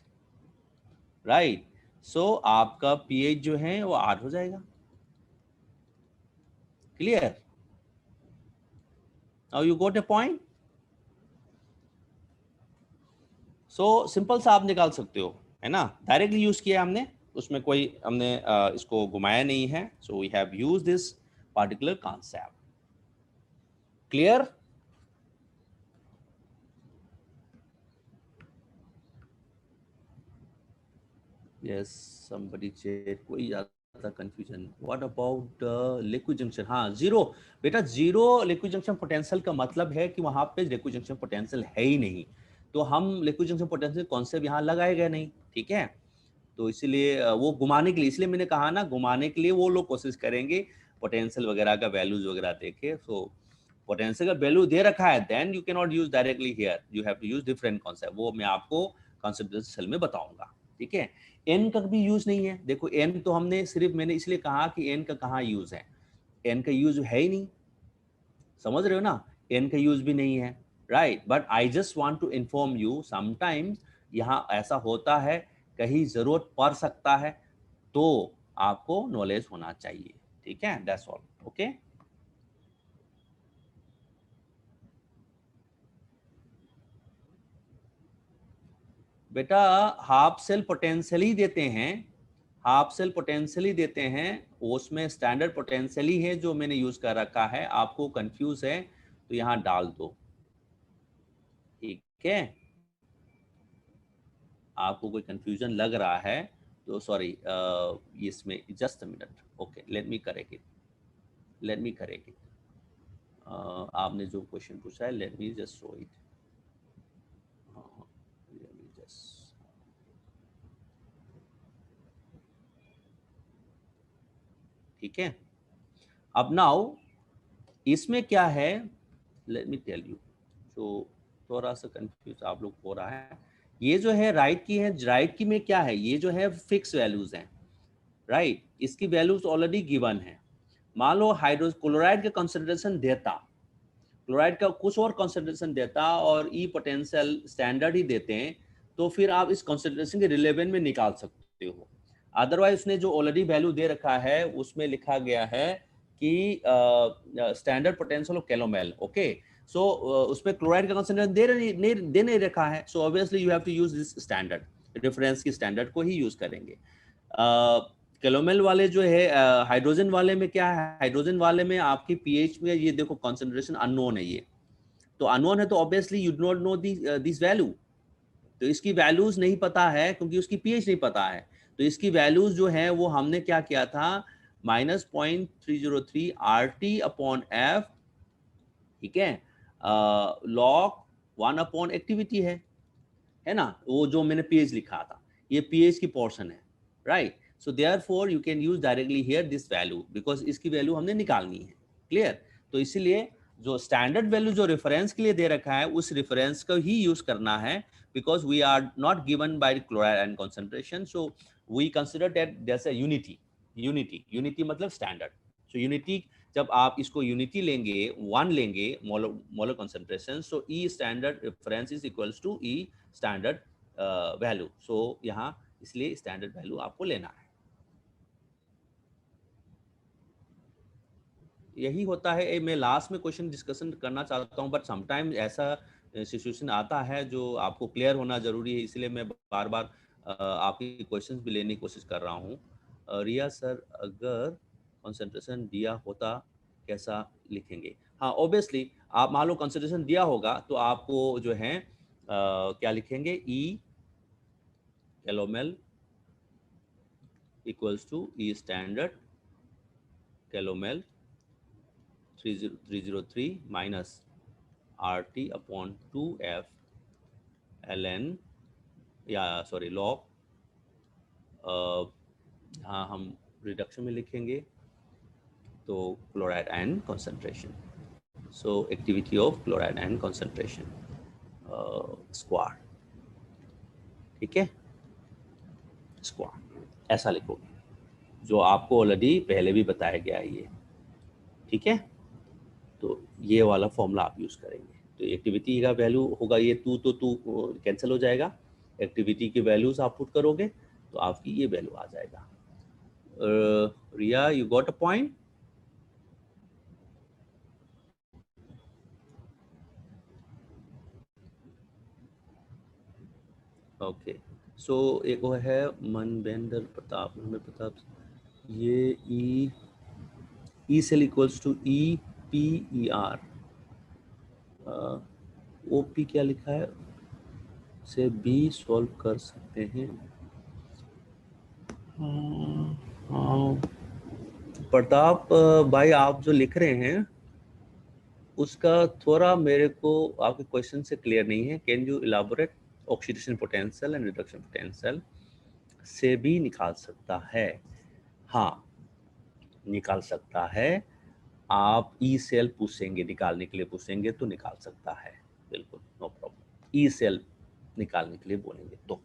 right. So आपका pH जो है वो 8 हो जाएगा। Clear? Now you got a point. So simple सा आप निकाल सकते हो, है ना, डायरेक्टली यूज किया हमने, उसमें कोई हमने इसको घुमाया नहीं है। So we have use this particular concept. Clear? Yes, somebody said कोई ज्यादा confusion. What about liquid junction? हाँ, जीरो। बेटा जीरो लिक्विड जंक्शन पोटेंशियल का मतलब है कि वहां पे लिक्विड जंक्शन पोटेंशियल है ही नहीं, तो हम लिक्विड जंक्शन पोटेंशियल कॉन्सेप्ट यहाँ लगाए गए नहीं, ठीक है। तो इसीलिए वो घुमाने के लिए, इसलिए मैंने कहा ना, घुमाने के लिए वो लोग कोशिश करेंगे पोटेंशियल वगैरह का वैल्यूज वगैरह देखे। सो पोटेंशियल का वैल्यू दे रखा है, then you can not use directly here, you have to use different concept, वो मैं आपको कॉन्सेप्ट सेल में बताऊंगा, ठीक है। एन का भी यूज नहीं है, देखो एन तो हमने सिर्फ, मैंने इसलिए कहा कि एन का कहाँ यूज है, एन का यूज है ही नहीं, समझ रहे हो ना, एन का यूज भी नहीं है, right. But I just want to inform you, sometimes यहाँ ऐसा होता है, कहीं जरूरत पड़ सकता है, तो आपको नॉलेज होना चाहिए, ठीक है, दैट्स ऑल, ओके। बेटा हाफ सेल पोटेंशियल ही देते हैं, हाफ सेल पोटेंशियल ही देते हैं, उसमें स्टैंडर्ड पोटेंशियल ही है जो मैंने यूज कर रखा है। आपको कंफ्यूज है तो यहाँ डाल दो, ठीक है। आपको कोई कंफ्यूजन लग रहा है तो सॉरी, इसमें just a minute, okay, let me correct it, let me correct it. आपने जो क्वेश्चन पूछा है, let me just show it, let me just, ठीक है। अब नाउ इसमें क्या है, लेट मी टेल यू, तो थोड़ा सा कंफ्यूज आप लोग हो रहा है। ये जो है राइट की है, राइट की में क्या है, ये जो है फिक्स वैल्यूज हैं, राइट, इसकी वैल्यूज ऑलरेडी गिवन है। मान लो हाइड्रो क्लोराइड का कंसंट्रेशन देता, क्लोराइड का कुछ और कंसंट्रेशन देता और ई पोटेंशियल स्टैंडर्ड ही देते हैं, तो फिर आप इस कंसंट्रेशन के रिलेवेंट में निकाल सकते हो। अदरवाइज उसने जो ऑलरेडी वैल्यू दे रखा है उसमें लिखा गया है कि standard potential of calomel, okay. So उसमें क्लोराइड का कंसंट्रेशन दे नहीं रखा है, so obviously you have to use this standard, reference की स्टैंडर्ड को ही यूज करेंगे। कैलोमेल वाले जो है, हाइड्रोजन वाले में क्या है, हाइड्रोजन वाले में आपकी पीएच में ये देखो कंसंट्रेशन अननोन है, ये तो अननोन है, तो obviously you do not know this value, तो इसकी वैल्यूज नहीं पता है क्योंकि उसकी पीएच नहीं पता है, तो इसकी वैल्यूज जो है वो हमने क्या किया था, -0.303 RT अपॉन एफ, ठीक है, लॉग 1 अपॉन एक्टिविटी है ना, वो जो मैंने पीएच लिखा था, ये पीएच की पोर्शन है, right. So therefore you can use directly here this value, because इसकी वैल्यू हमने निकालनी है, क्लियर। तो इसीलिए जो स्टैंडर्ड वैल्यू जो रेफरेंस के लिए दे रखा है उस रेफरेंस को ही यूज करना है, because we are not given by chloride and concentration, so we consider that there's a unity मतलब standard, so unity जब आप इसको unity लेंगे, 1 लेंगे molar concentration, so E standard reference is equals to E standard value, so यहाँ इसलिए standard value आपको लेना है, यही होता है। मैं लास्ट में क्वेश्चन डिस्कशन करना चाहता हूँ, बट समटाइम ऐसा सिचुएशन आता है जो आपको क्लियर होना जरूरी है, इसलिए मैं बार बार आपके क्वेश्चंस भी लेने की कोशिश कर रहा हूँ। रिया सर, अगर कंसंट्रेशन दिया होता कैसा लिखेंगे? हाँ, ऑब्वियसली आप मान लो कंसंट्रेशन दिया होगा तो आपको जो है क्या लिखेंगे, E calomel equals to E standard calomel 303 minus RT upon 2F ln, या सॉरी लॉग, हाँ हम रिडक्शन में लिखेंगे तो chloride ion concentration, so activity of chloride ion concentration square, ठीक है, स्क्वायर ऐसा लिखोगे जो आपको ऑलरेडी पहले भी बताया गया है ये, ठीक है। तो ये वाला फॉर्मूला आप यूज करेंगे, तो एक्टिविटी का वैल्यू होगा ये 2 तो 2 कैंसिल हो जाएगा, एक्टिविटी की वैल्यूज आप पुट करोगे तो आपकी ये वैल्यू आ जाएगा। Riya, you got a point? Okay, so एक वो है मनवेंद्र प्रताप, ये E cell equals to E P E R, O P क्या लिखा है से बी सॉल्व कर सकते हैं। हाँ, प्रताप भाई आप जो लिख रहे हैं उसका थोड़ा मेरे को आपके क्वेश्चन से क्लियर नहीं है। Can you elaborate? Oxidation potential and reduction potential से भी निकाल सकता है, हाँ निकाल सकता है। आप ई सेल पूछेंगे, निकालने के लिए पूछेंगे तो निकाल सकता है, बिल्कुल नो प्रॉब्लम। ई सेल निकालने के लिए बोलेंगे तो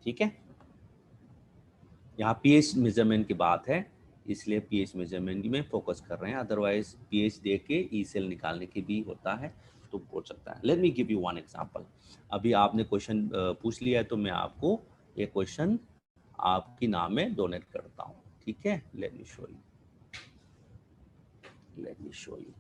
ठीक है। यहाँ पीएच मेजरमेंट की बात है, इसलिए पीएच मेजरमेंट में फोकस कर रहे हैं, अदरवाइज पीएच दे के ई सेल निकालने की भी होता है तो बोल सकता है। Let me give you one example. अभी आपने क्वेश्चन पूछ लिया है तो मैं आपको ये क्वेश्चन आपकी नाम में डोनेट करता हूँ, ठीक है। Late me show you, late me show you.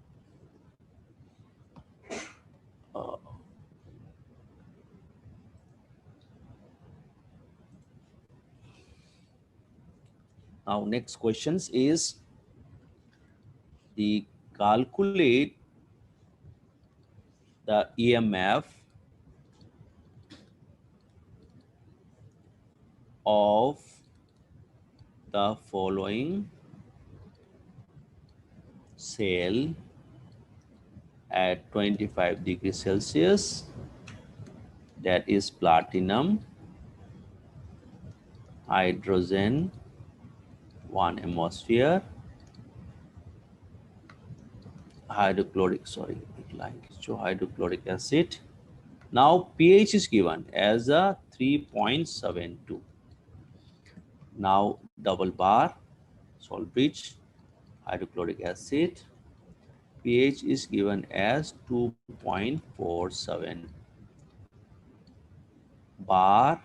Now next questions is the calculate the EMF of the following cell at 25 degrees Celsius, that is platinum, hydrogen 1 atmosphere, hydrochloric acid. Now pH is given as a 3.72. Now double bar, salt bridge, hydrochloric acid, pH is given as 2.47, bar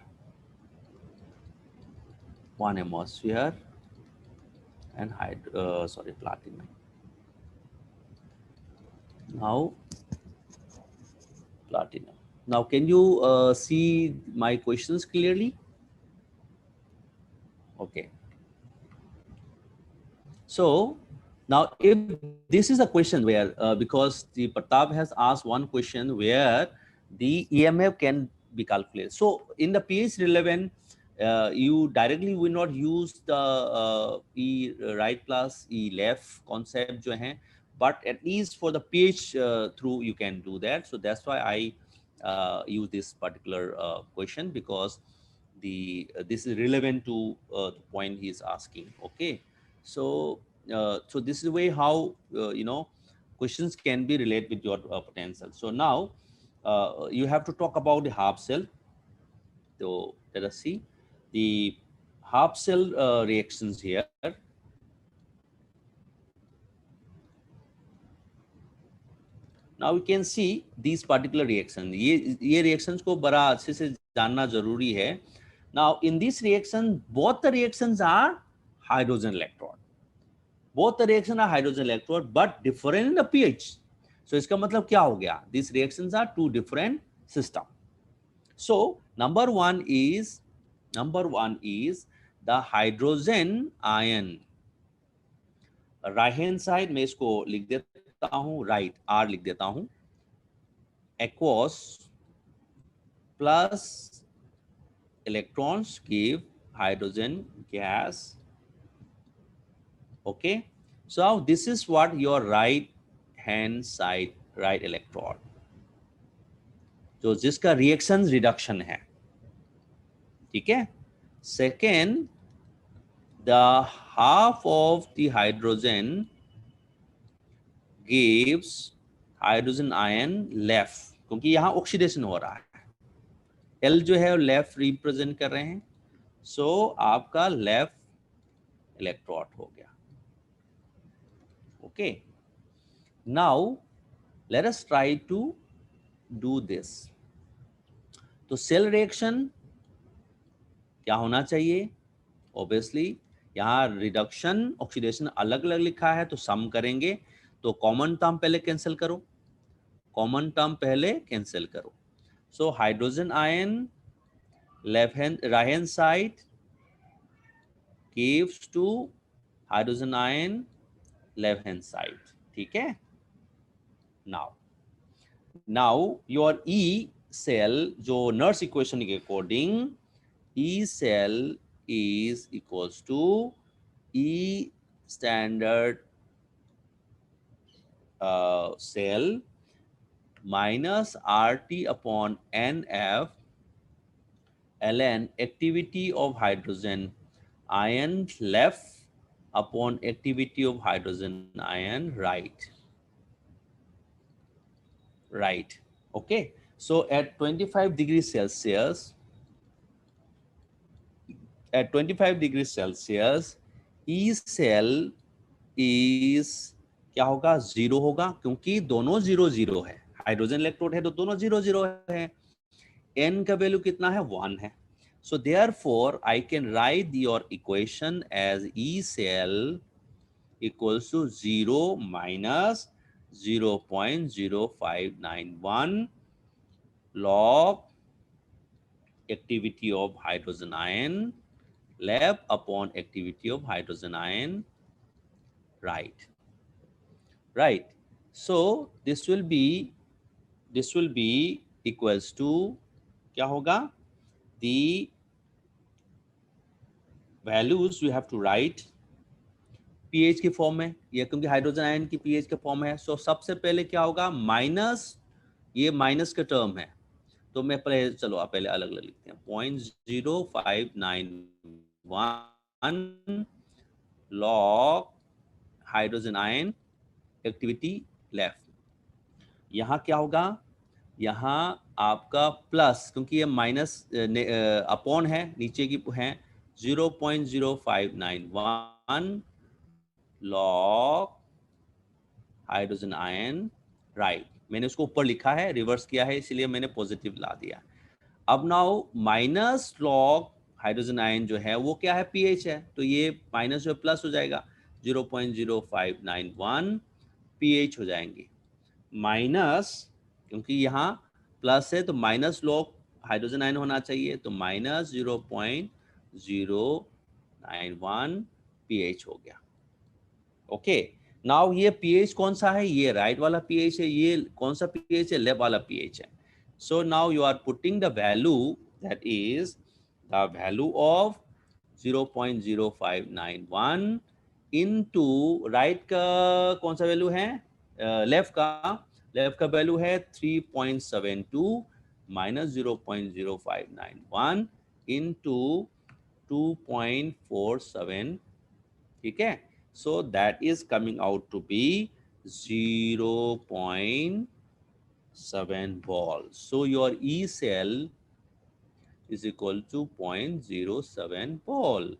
1 atmosphere, and platinum. Now platinum. Now can you see my questions clearly? Okay. So now if this is a question where because the Pratap has asked one question where the EMF can be calculated. So in the pH relevant, you directly will not use the E right plus E left concept jo hai, but at least for the pH through you can do that. So that's why I use this particular question, because this is relevant to the point he is asking. Okay, so so this is the way how questions can be related with your potential. So now you have to talk about the half cell. So let us see the half cell reactions here. Now you can see these particular reactions. ये reactions को बड़ा अच्छे से जानना जरूरी है. Now in this reaction, both the reactions are hydrogen electron. Both the reactions are hydrogen electrode, but different in the pH. So इसका मतलब क्या हो गया? These reactions are two different systems. So number one is the hydrogen ion. Right hand side में इसको लिख देता हूँ, right R लिख देता हूँ. Aqueous plus electrons give hydrogen gas. Okay, so this is what your right hand side, right electrode, जो जिसका रिएक्शन रिडक्शन है, ठीक है. Second, the half of the hydrogen gives hydrogen ion left, क्योंकि यहाँ ऑक्सीडेशन हो रहा है. एल जो है लेफ्ट रिप्रेजेंट कर रहे हैं, सो आपका लेफ्ट इलेक्ट्रोड हो गया. Okay, now let us try to do this. तो सेल रिएक्शन क्या होना चाहिए? ऑब्वियसली यहाँ रिडक्शन ऑक्सीडेशन अलग अलग लिखा है तो सम करेंगे, तो कॉमन टर्म पहले कैंसिल करो, कॉमन टर्म पहले कैंसिल करो। So hydrogen ion left hand right hand side gives to hydrogen ion left hand side, ठीक है। now your E cell जो नर्स इक्वेशन के according E cell is equals to E standard cell minus RT upon NF ln activity of hydrogen ion left upon activity of hydrogen ion right. Okay, so at 25 degrees Celsius, at 25 degrees Celsius E cell is क्या होगा? 0 होगा, क्योंकि दोनों 0 0 है, hydrogen electrode है तो दोनों 0 0 है। n का वैल्यू कितना है? 1 है। So therefore I can write your equation as E cell equals to 0 minus 0.0591 log activity of hydrogen ion left upon activity of hydrogen ion right. So this will be equals to क्या होगा? The values you have to write pH की form में, या क्योंकि hydrogen ion की pH के form है। सो सबसे पहले क्या होगा? माइनस, ये माइनस का टर्म है तो मैं पहले, चलो आप पहले अलग अलग लिखते हैं, 0.0591 log hydrogen ion activity left. यहाँ क्या होगा? यहाँ आपका प्लस, क्योंकि ये माइनस अपॉन है, नीचे की है 0.0591 लॉग हाइड्रोजन आयन राइट। मैंने उसको ऊपर लिखा है, रिवर्स किया है, इसलिए मैंने पॉजिटिव ला दिया। अब now minus log hydrogen ion जो है वो क्या है? पीएच है, तो ये माइनस जो प्लस हो जाएगा, 0.0591 पीएच हो जाएंगे, माइनस, क्योंकि यहाँ प्लस है तो माइनस लॉग हाइड्रोजन आयन होना चाहिए, तो माइनस 0.091 पीएच हो गया। ओके, नाउ ये पीएच कौन सा है? ये राइट वाला पीएच है। ये कौन सा पीएच है? लेफ्ट वाला पीएच है। So now you are putting the value, that is the value of 0.0591 into right का कौन सा वैल्यू है? लेफ्ट का वैल्यू है 3.72 माइनस 0.0591 इनटू 2.47, ठीक है। So that is coming out to be 0.7 volts. So your E cell is equal to 0.07 volt.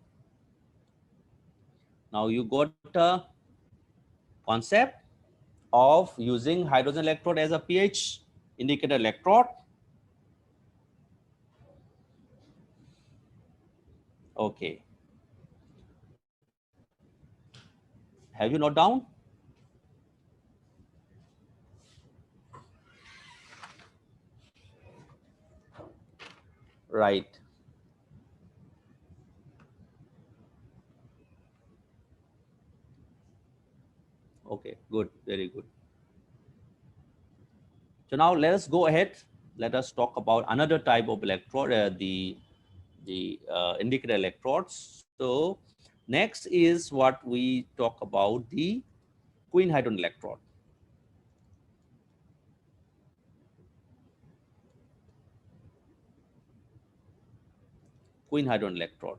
Now you got a concept of using hydrogen electrode as a pH indicator electrode. Okay. Have you noted down? Right. Okay, good, very good. So now let us go ahead. Let us talk about another type of electrode, the indicator electrodes. So next is what we talk about, the Queen hydrogen electrode. Queen hydrogen electrode.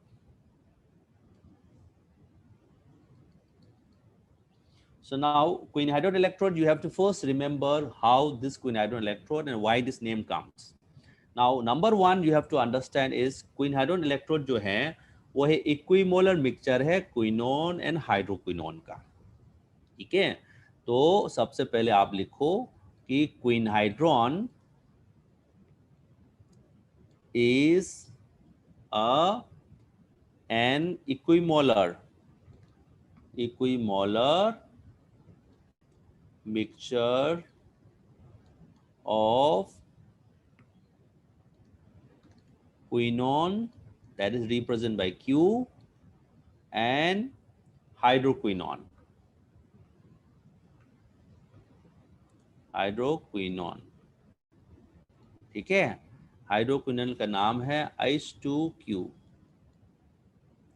So now Queen hydrogen electrode, you have to first remember how this Queen hydrogen electrode and why this name comes. Now number one you have to understand is Queen hydrogen electrode जो है वो है equimolar mixture है quinone and hydroquinone का, ठीक है। तो सबसे पहले आप लिखो कि queen हाइड्रोन is a an equimolar mixture of quinone, that is represented by Q, and hydroquinone. ठीक है, हाइड्रोक्विनोन का नाम है H2Q,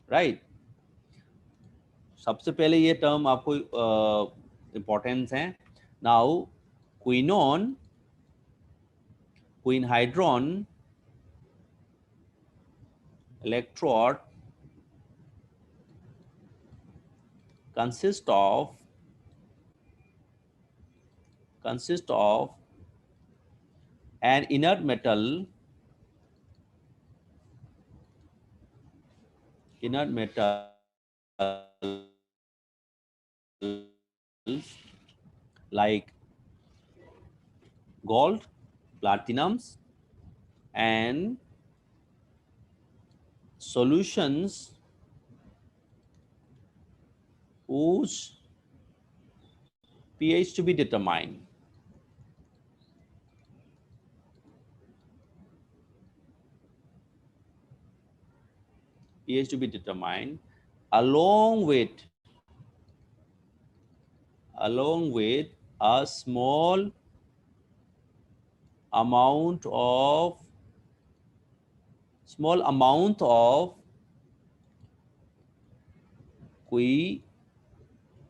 राइट। सबसे पहले ये टर्म आपको इंपॉर्टेंस है। Now quinone, quinhydrone electrode consist of an inert metal like gold, platinums, and solutions whose pH to be determined. pH to be determined along with a small amount of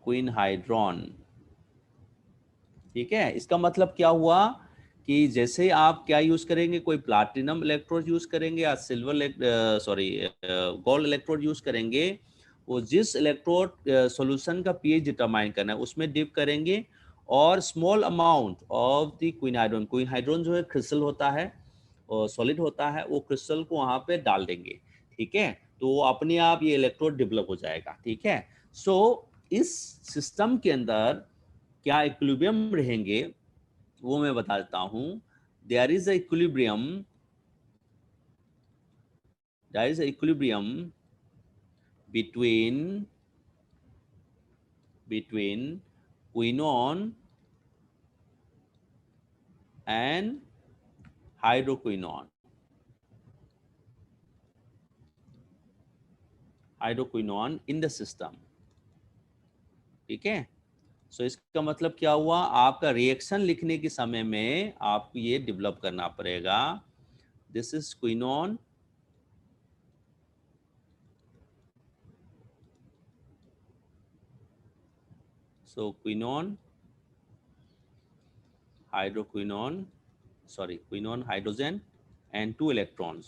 क्विनहाइड्रॉन। ठीक है, इसका मतलब क्या हुआ कि जैसे आप क्या यूज करेंगे, कोई प्लैटिनम इलेक्ट्रोड यूज करेंगे या गोल्ड इलेक्ट्रोड यूज करेंगे, वो जिस इलेक्ट्रोड सॉल्यूशन का पीएच डिटरमाइन करना है उसमें डिप करेंगे और स्मॉल अमाउंट ऑफ द क्विनहाइड्रोन जो है क्रिस्टल होता है और सॉलिड होता है, वो क्रिस्टल को वहां पे डाल देंगे। ठीक है, तो अपने आप ये इलेक्ट्रोड डेवलप हो जाएगा। ठीक है, सो इस सिस्टम के अंदर क्या इक्विलिब्रियम रहेंगे वो मैं बता देता हूं। there is a equilibrium between quinone and hydroquinone in the system। ठीक है, सो इसका मतलब क्या हुआ, आपका रिएक्शन लिखने के समय में आपको ये डेवलप करना पड़ेगा। This is quinone, so quinone hydroquinone, quinone hydrogen and 2 electrons,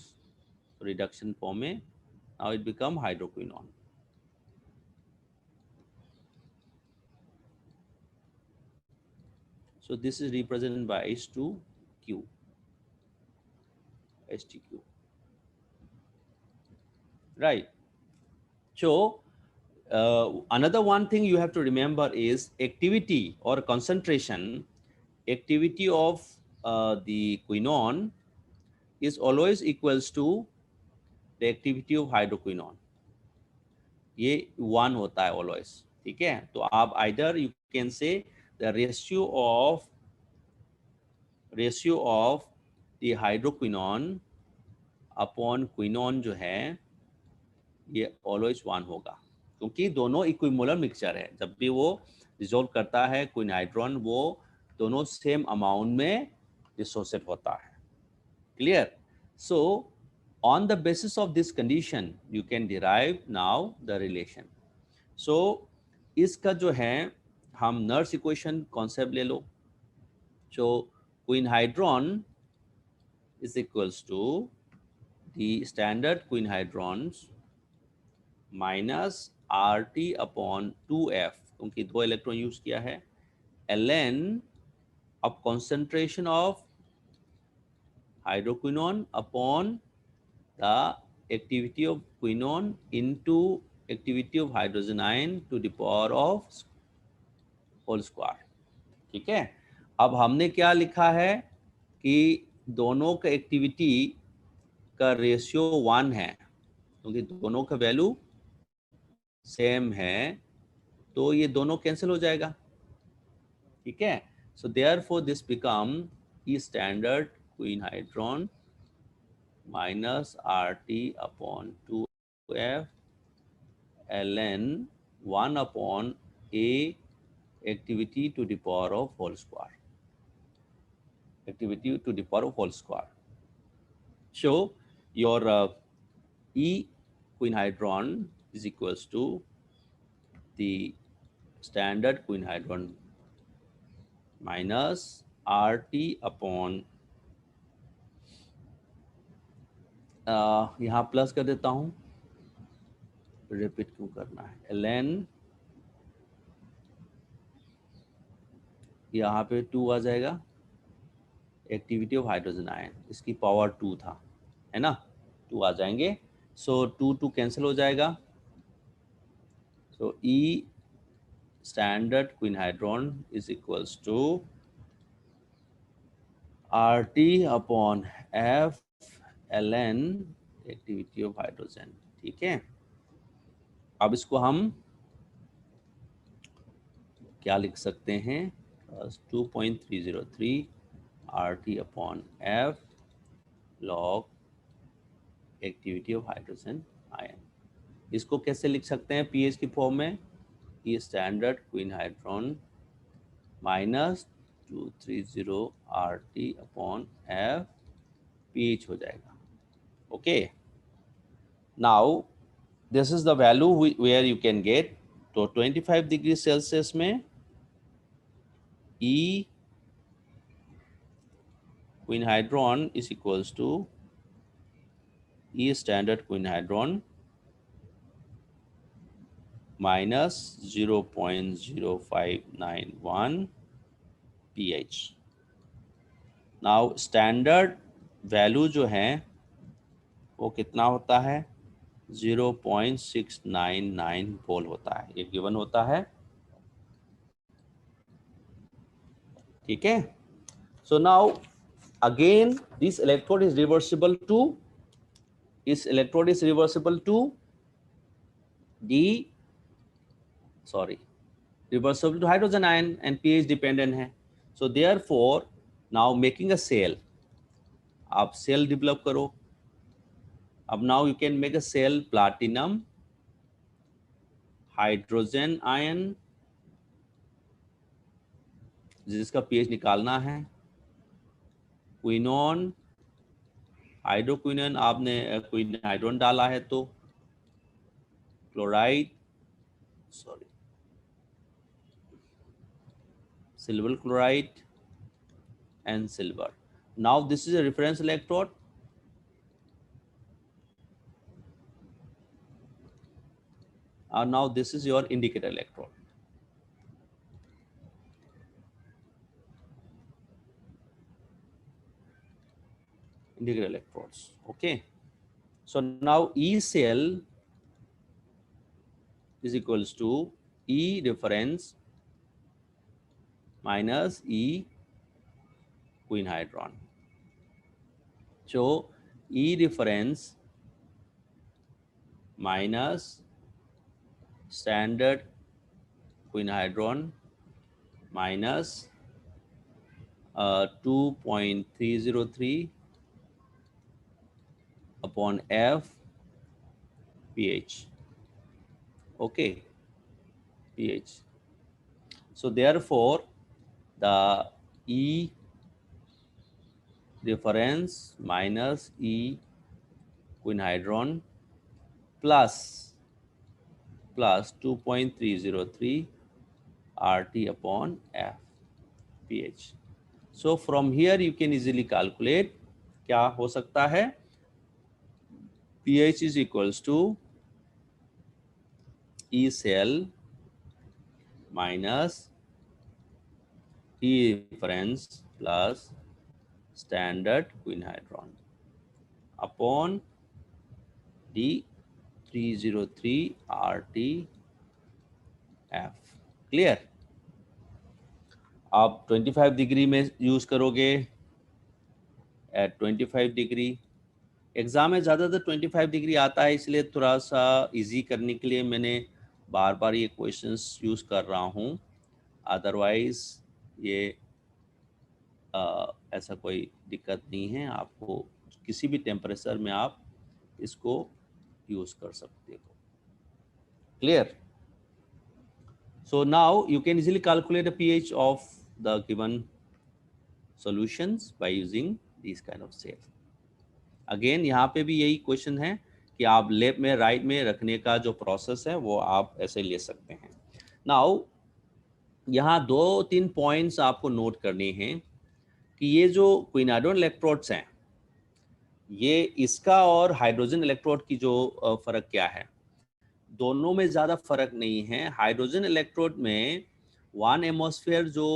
so reduction form में now it become hydroquinone। so this is represented by H2Q, right। So another one thing you have to remember is activity or concentration of the quinone is always equals to the activity of hydroquinone। ये 1 होता है always। ठीक है, तो आप either you can say the ratio of the hydroquinone upon quinone जो है ये always 1 होगा, क्योंकि दोनों इक्विमोलर मिक्सचर है। जब भी वो डिसॉल्व करता है क्विनहाइड्रॉन, वो दोनों सेम अमाउंट में डिसोसिएट होता है। Clear? So on the basis of this condition you can derive now the relation। so इसका जो है हम नर्स इक्वेशन कॉन्सेप्ट ले लो। so quinhydron is equals to the standard quinhydrons minus RT upon 2F, क्योंकि 2 electron use किया है, ln of concentration of hydroquinone upon the activity of quinone into activity of hydrogen ion to the power of whole square। ठीक है, अब हमने क्या लिखा है कि दोनों का एक्टिविटी का रेशियो 1 है, क्योंकि दोनों का वैल्यू सेम है तो ये दोनों कैंसिल हो जाएगा, ठीक है। So therefore this become E standard quinhydrone minus R T upon 2f ln 1 upon a activity to the power of whole square, activity to the power of whole square. So your E quinhydron is equals to the standard quinhydron minus RT upon यहाँ plus कर देता हूँ, repeat क्यों करना है, ln यहाँ पे 2 आ जाएगा, एक्टिविटी ऑफ हाइड्रोजन आयन, इसकी पावर 2 था, है ना, 2 आ जाएंगे। सो 2 कैंसिल हो जाएगा। So E standard quinhydrone is equals to R T upon F L N activity of hydrogen, ठीक है। अब इसको हम क्या लिख सकते हैं, 2.303 R T upon F log activity of hydrogen ion. इसको कैसे लिख सकते हैं पीएच की फॉर्म में, E standard quinhydrone minus 230 R T upon F pH हो जाएगा, okay. Now this is the value where you can get, तो 25 डिग्री सेल्सियस में E quinhydrone is equals to E standard quinhydrone minus 0.0591 pH। Now standard value जो है वो कितना होता है, 0.699 मोल होता है, ये गिवन होता है, ठीक है। So now again this electrode is reversible to, इस electrode is reversible to the reversible to hydrogen ion and pH dependent है। So therefore now making a cell, आप सेल डेवलप करो। अब now you can make a cell platinum hydrogen ion जिसका pH निकालना है, quinone hydroquinone, आपने क्विनहाइड्रोन डाला है तो chloride silver chloride and silver. Now this is a reference electrode, and now this is your indicator electrode. Indicator electrodes, okay. So now E cell is equals to E reference minus E quinhydron. So E reference minus standard quinhydron minus 2.303 upon F pH, okay, pH. So therefore the E reference minus E quinhydron plus 2.303 RT upon F pH. So from here you can easily calculate क्या हो सकता है, pH is equals to E cell minus E reference plus standard quinhydron upon D303 RTF, clear. आप 25 degree में use करोगे, eight 25 degree exam में ज़्यादातर 25 degree आता है, इसलिए थोड़ा सा इजी करने के लिए मैंने बार बार ये क्वेश्चंस यूज़ कर रहा हूँ, अदरवाइज ये ऐसा कोई दिक्कत नहीं है, आपको किसी भी टेम्परेचर में आप इसको यूज़ कर सकते हो। Clear? So now you can easily calculate the pH of the given solutions by using these kind of cell. Again यहाँ पे भी यही क्वेश्चन है कि आप लेफ्ट में राइट में रखने का जो प्रोसेस है वो आप ऐसे ले सकते हैं। नाउ यहाँ 2-3 पॉइंट्स आपको नोट करने हैं कि ये जो क्विनाइडोन इलेक्ट्रोड्स हैं, ये इसका और हाइड्रोजन इलेक्ट्रोड की जो फर्क क्या है, दोनों में ज़्यादा फर्क नहीं है। हाइड्रोजन इलेक्ट्रोड में 1 एटमॉस्फेयर जो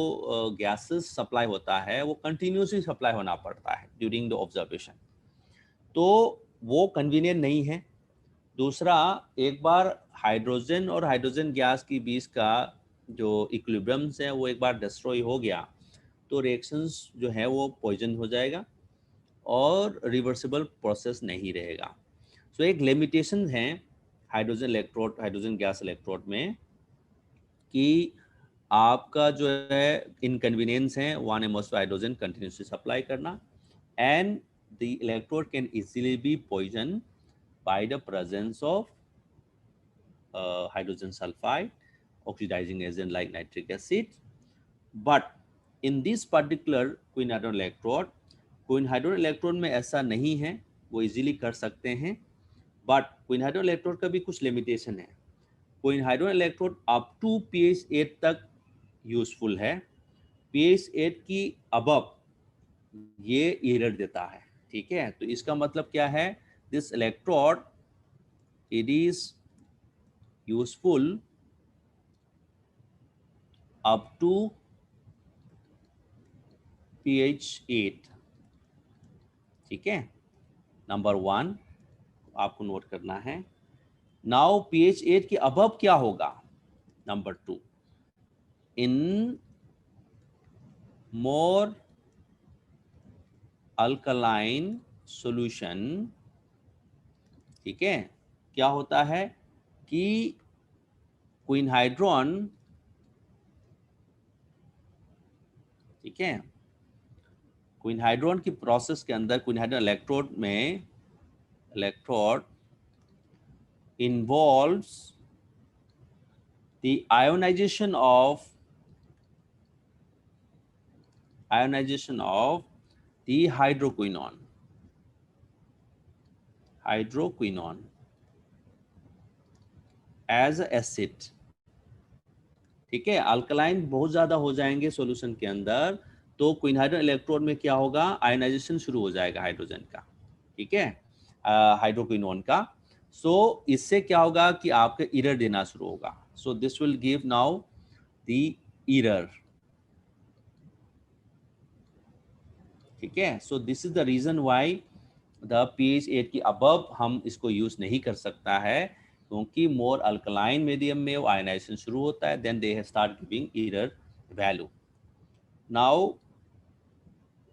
गैसेस सप्लाई होता है वो कंटिन्यूसली सप्लाई होना पड़ता है ड्यूरिंग द ऑब्जर्वेशन, तो वो कन्वीनियंट नहीं है। दूसरा, एक बार हाइड्रोजन और हाइड्रोजन गैस की बीच का जो इक्विलिब्रियम्स है वो एक बार डिस्ट्रॉय हो गया तो रिएक्शंस जो है वो पॉइजन हो जाएगा और रिवर्सिबल प्रोसेस नहीं रहेगा। सो एक लिमिटेशन है hydrogen electrode, hydrogen gas electrode में कि आपका जो है इनकन्वीनियंस है 1 एटमॉस्फेयर हाइड्रोजन कंटिन्यूसली सप्लाई करना, and the electrode can easily be poison by the presence of hydrogen sulphide, oxidizing agent like nitric acid. But in this particular quinhydron electrode में ऐसा नहीं है, वो इजीली कर सकते हैं। बट क्विनहाइड्रोन इलेक्ट्रोड का भी कुछ लिमिटेशन है। क्विनहाइड्रोन इलेक्ट्रोड अप टू pH 8 तक यूजफुल है, pH 8 की अबव ये एरर देता है। ठीक है, तो इसका मतलब क्या है, this electrode it is useful up to pH 8। ठीक है, नंबर 1 आपको नोट करना है। नाउ pH 8 के अबव क्या होगा, नंबर 2, इन मोर अल्कलाइन सॉल्यूशन। ठीक है, क्या होता है कि क्विनहाइड्रोन, ठीक है, क्विनहाइड्रोन की प्रोसेस के अंदर क्विनहाइड्रोन इलेक्ट्रोड में electrode involves the ionization of the hydroquinone as a acid। ठीक है, अल्कलाइन बहुत ज्यादा हो जाएंगे सॉल्यूशन के अंदर तो क्विनहाइड्रोन इलेक्ट्रोड में क्या होगा, आयोनाइजेशन शुरू हो जाएगा हाइड्रोजन का, ठीक है, हाइड्रोक्विनोन का। सो इससे क्या होगा कि आपका एरर देना शुरू होगा। So this will give now the error. ठीक है, so this is the reason why the pH 8 की अबव हम इसको यूज नहीं कर सकता है, क्योंकि मोर अल्कलाइन मीडियम में वो आयनाइजेशन शुरू होता है, then they start giving error value. Now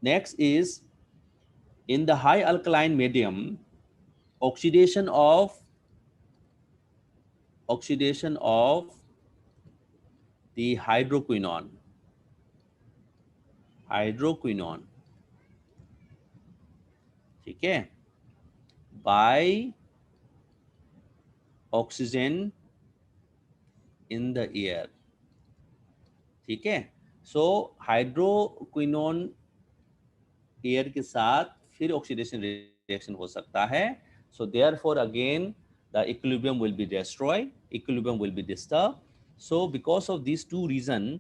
next is in the high alkaline medium, oxidation of the hydroquinone ठीक है, by oxygen in the air। ठीक है, सो हाइड्रोक्विनोन एयर के साथ फिर ऑक्सीडेशन रिएक्शन हो सकता है। So therefore again the equilibrium will be destroyed, equilibrium will be disturb. So because of this two reason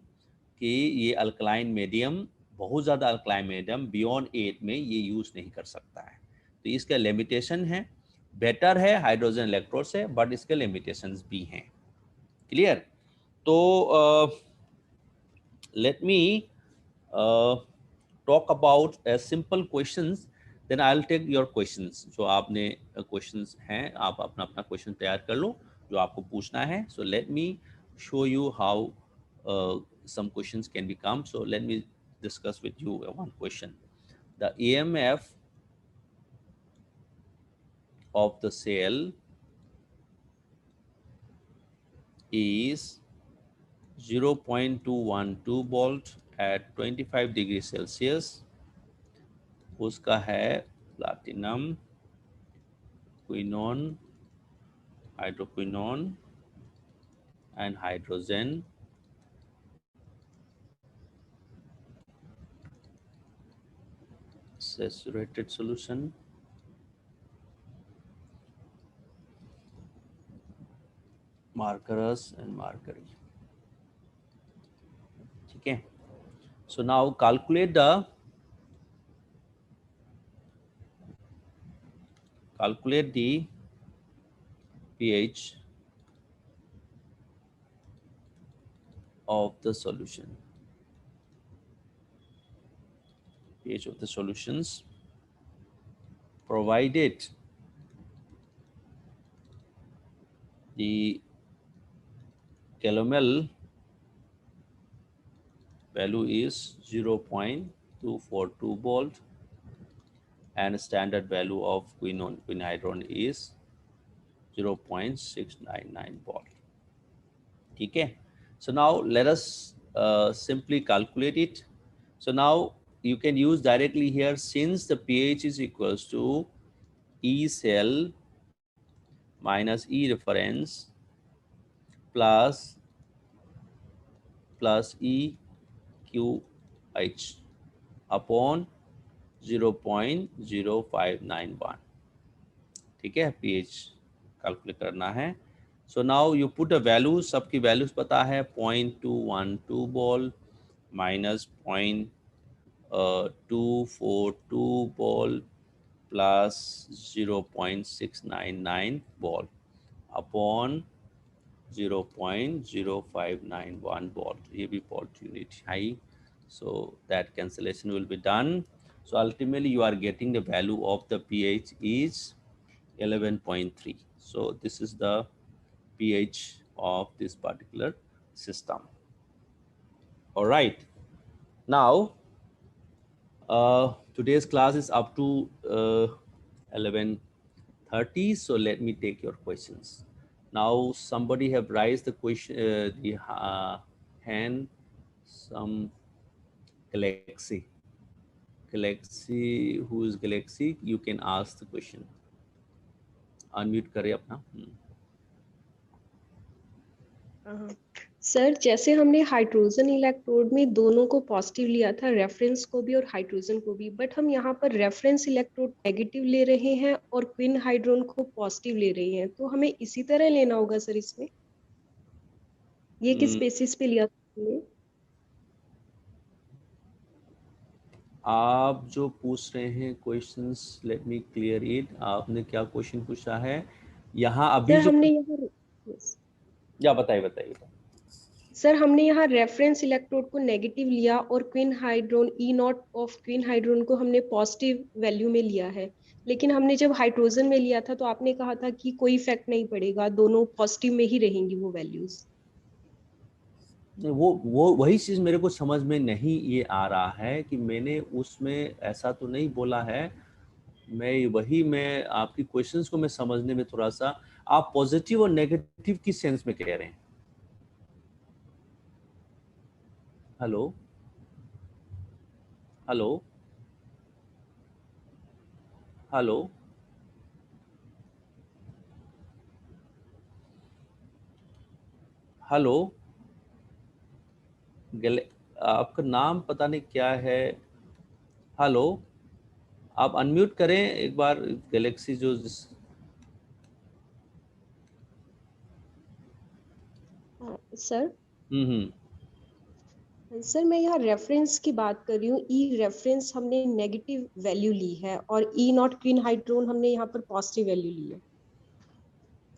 कि ये अल्कलाइन मीडियम, बहुत ज़्यादा अल्कलाइन मीडियम बियॉन्ड 8 में ये यूज़ नहीं कर सकता है, तो इसका लिमिटेशन है। बेटर है हाइड्रोजन इलेक्ट्रोड से, बट इसके लिमिटेशंस भी हैं। क्लियर? तो let me talk about simple questions, then I'll take your questions। जो आपने questions हैं, आप अपना question तैयार कर लो जो आपको पूछना है। So let me show you how some questions can become। So let me discuss with you one question। The EMF of the cell is 0.212 volt at 25 degree Celsius. उसका है platinum, quinone, hydroquinone and hydrogen saturated solution, markerous and mercury. ठीक है. So now calculate the pH of the solution. pH of the solutions provided the calomel value is 0.242 volt and standard value of quinhydron is 0.699 volt. ठीक है. So now let us simply calculate it. So now you can use directly here, since the pH is equals to E cell minus E reference plus EQH upon 0.0591. ठीक है. pH calculate करना है. So now you put a value, सबकी values पता है, 0.212 volt minus 0.242 volt plus 0.699 volt upon 0.0591 volt. ये भी volt unit है. So that cancellation will be done. So ultimately you are getting the value of the pH is 11.3. So this is the pH of this particular system. All right. Now today's class is up to 11:30. So let me take your questions. Now somebody have raised the question, the hand, some Galaxy, who is Galaxy, you can ask the question. Unmute करें अपना. Sir, जैसे हमने hydrogen electrode में दोनों को positive लिया था, reference को भी और हाइड्रोजन को भी, बट हम यहाँ पर रेफरेंस इलेक्ट्रोड नेगेटिव ले रहे हैं और क्विन हाइड्रोन को पॉजिटिव ले रहे हैं, तो हमें इसी तरह लेना होगा सर इसमें? ये किस बेसिस पे लिया था? आप जो पूछ रहे हैं questions, let me clear it. आपने क्या क्वेश्चन पूछा है यहाँ अभी सर, जो हमने यहाँ या बताइए. सर, हमने यहाँ रेफरेंस इलेक्ट्रोड को नेगेटिव लिया और quinhydrone E naught of quinhydrone को हमने पॉजिटिव वैल्यू में लिया है, लेकिन हमने जब हाइड्रोजन में लिया था तो आपने कहा था कि कोई इफेक्ट नहीं पड़ेगा, दोनों पॉजिटिव में ही रहेंगी वो वैल्यूज. वो वही चीज मेरे को समझ में नहीं ये आ रहा है कि मैंने उसमें ऐसा तो नहीं बोला है. मैं आपकी क्वेश्चंस को मैं समझने में थोड़ा सा, आप पॉजिटिव और नेगेटिव किस सेंस में कह रहे हैं? हेलो हेलो हेलो हेलो आपका नाम पता नहीं क्या है. हेलो, आप अनम्यूट करें एक बार. गैलेक्सी जो सर सर, मैं यहाँ रेफरेंस की बात कर रही हूँ. ई रेफरेंस हमने नेगेटिव वैल्यू ली है और ई नॉट क्वीन हाइड्रोन हमने यहाँ पर पॉजिटिव वैल्यू ली है.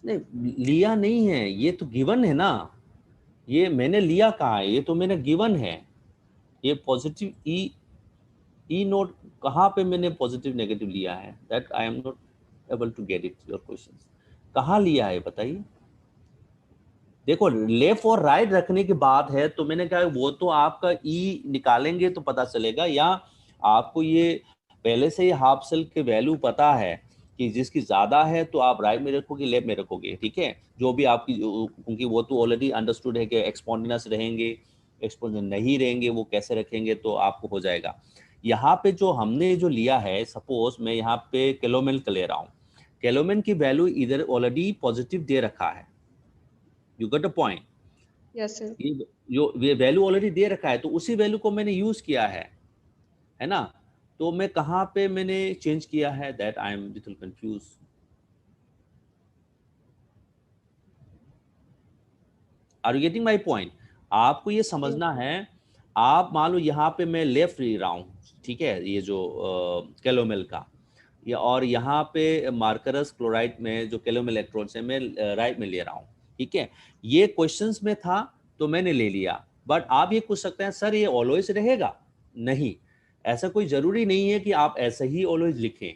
नहीं, लिया नहीं है, ये तो गिवन है ना. ये मैंने लिया कहाँ है? ये तो मैंने गिवन है. ये पॉजिटिव ई नोट कहाँ पे मैंने पॉजिटिव नेगेटिव लिया है? That I am not able to get it your question. कहाँ लिया है बताइए. देखो, लेफ्ट और राइट रखने की बात है तो मैंने कहा वो तो आपका ई निकालेंगे तो पता चलेगा, या आपको ये पहले से ही हाफ सेल के वैल्यू पता है कि जिसकी ज़्यादा है तो आप राइट में रखोगे, लेफ्ट में रखोगे, ठीक है, जो भी आपकी, क्योंकि वो तो ऑलरेडी अंडरस्टूड है कि एक्सपोनेंस रहेंगे, एक्सपोनेंस नहीं रहेंगे, वो कैसे रखेंगे तो आपको हो जाएगा। यहाँ पे जो हमने जो लिया है, सपोज मैं यहाँ पे कैलोमेन का ले रहा हूँ, कैलोमेन की वैल्यू इधर ऑलरेडी पॉजिटिव दे रखा है, you got a point, yes sir. ये वैल्यू ऑलरेडी दे रखा है, तो उसी वैल्यू को मैंने यूज किया है ना। तो मैं कहाँ पे मैंने चेंज किया है, that I am little confuse. Are you getting my point? आपको ये समझना है, आप मान लो यहाँ पे मैं लेफ्ट ले रहा हूँ, ठीक है, ये जो कैलोमेल का, या और यहाँ पे मार्करस क्लोराइड में जो कैलोमेल इलेक्ट्रोड्स है मैं राइट में ले रहा हूँ, ठीक है। ये क्वेश्चंस में था तो मैंने ले लिया, बट आप ये पूछ सकते हैं सर ये ऑलवेज रहेगा? नहीं, ऐसा कोई जरूरी नहीं है कि आप ऐसे ही ऑलवेज लिखें,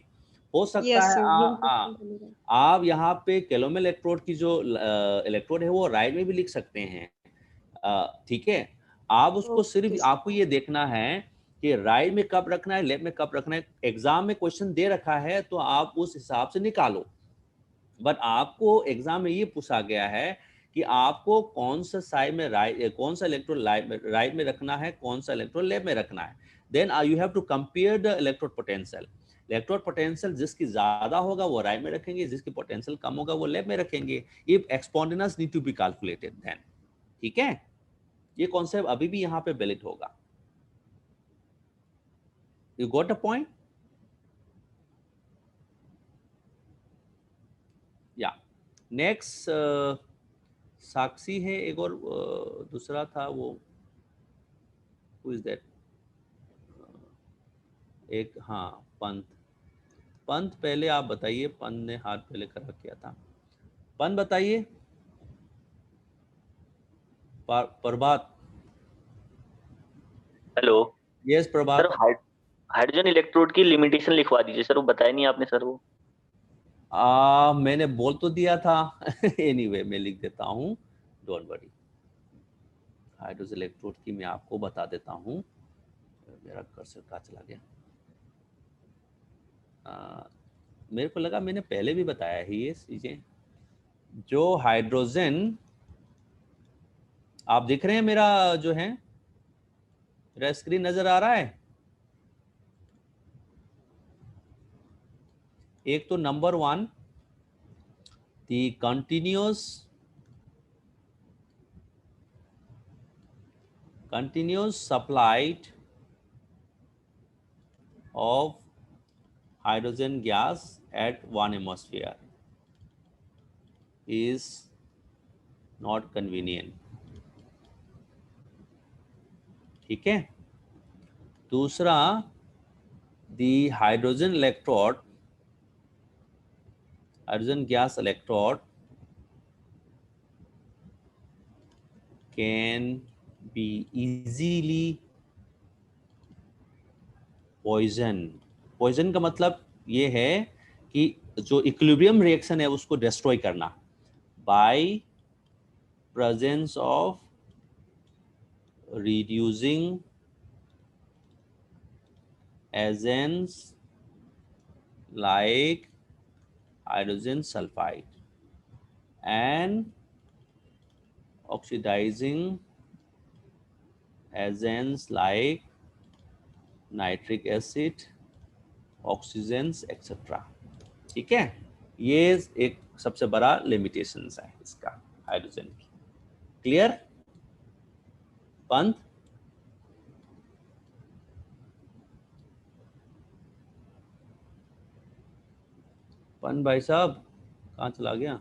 हो सकता यस है सर, यही क्वेश्चन था मेरा। आप यहाँ पे कैलोमेल इलेक्ट्रोड की जो इलेक्ट्रोड है वो राइट में भी लिख सकते हैं, ठीक है। आप उसको सिर्फ, ओके आपको ये देखना है कि राइट में कब रखना है, लेफ्ट में कब रखना है। एग्जाम में क्वेश्चन दे रखा है तो आप उस हिसाब से निकालो, बट आपको एग्जाम में ये पूछा गया है कि आपको कौन सा साइड में राइट, कौन सा इलेक्ट्रोड राइट में रखना है, कौन सा इलेक्ट्रोड लेफ्ट में रखना है। Then you have to compare the electrode potential. Electrode potential जिसकी ज्यादा होगा वो राइट में रखेंगे, जिसकी पोटेंशियल कम होगा वो लेफ्ट में रखेंगे। If exponents need to be calculated then, ठीक है। ये कॉन्सेप्ट अभी भी यहाँ पे वैलिड होगा। You got a point? या नेक्स्ट साक्षी है, एक और दूसरा था वो, हु इज दैट, एक, हाँ, पंत। पंत पहले आप बताइए, पंत ने हाथ पहले कर किया था, पंत बताइए। प्रभात। हेलो यस सर, प्रभात। हाइड्रोजन इलेक्ट्रोड की लिमिटेशन लिखवा दीजिए सर, वो बताया नहीं आपने सर वो। मैंने बोल तो दिया था एनीवे मैं लिख देता हूँ, डोंट वरी। हाइड्रोजन इलेक्ट्रोड की मैं आपको बता देता हूँ, मेरा कर्सर कहाँ चला गया। मेरे को लगा मैंने पहले भी बताया है ये चीजें। जो हाइड्रोजन, आप दिख रहे हैं मेरा जो है, मेरा स्क्रीन नजर आ रहा है? एक तो number 1, the continuous supplied of hydrogen gas at 1 atmosphere is not convenient, ठीक है। दूसरा, the hydrogen gas electrode can be easily poison का मतलब ये है कि जो इक्विलिब्रियम रिएक्शन है उसको डिस्ट्रॉय करना, by presence of reducing agents like hydrogen sulfide and oxidizing agents like nitric acid, oxygens etc, ठीक है। ये एक सबसे बड़ा लिमिटेशंस है इसका, हाइड्रोजन की। क्लियर पंत? पंत भाई साहब कहाँ चला गया?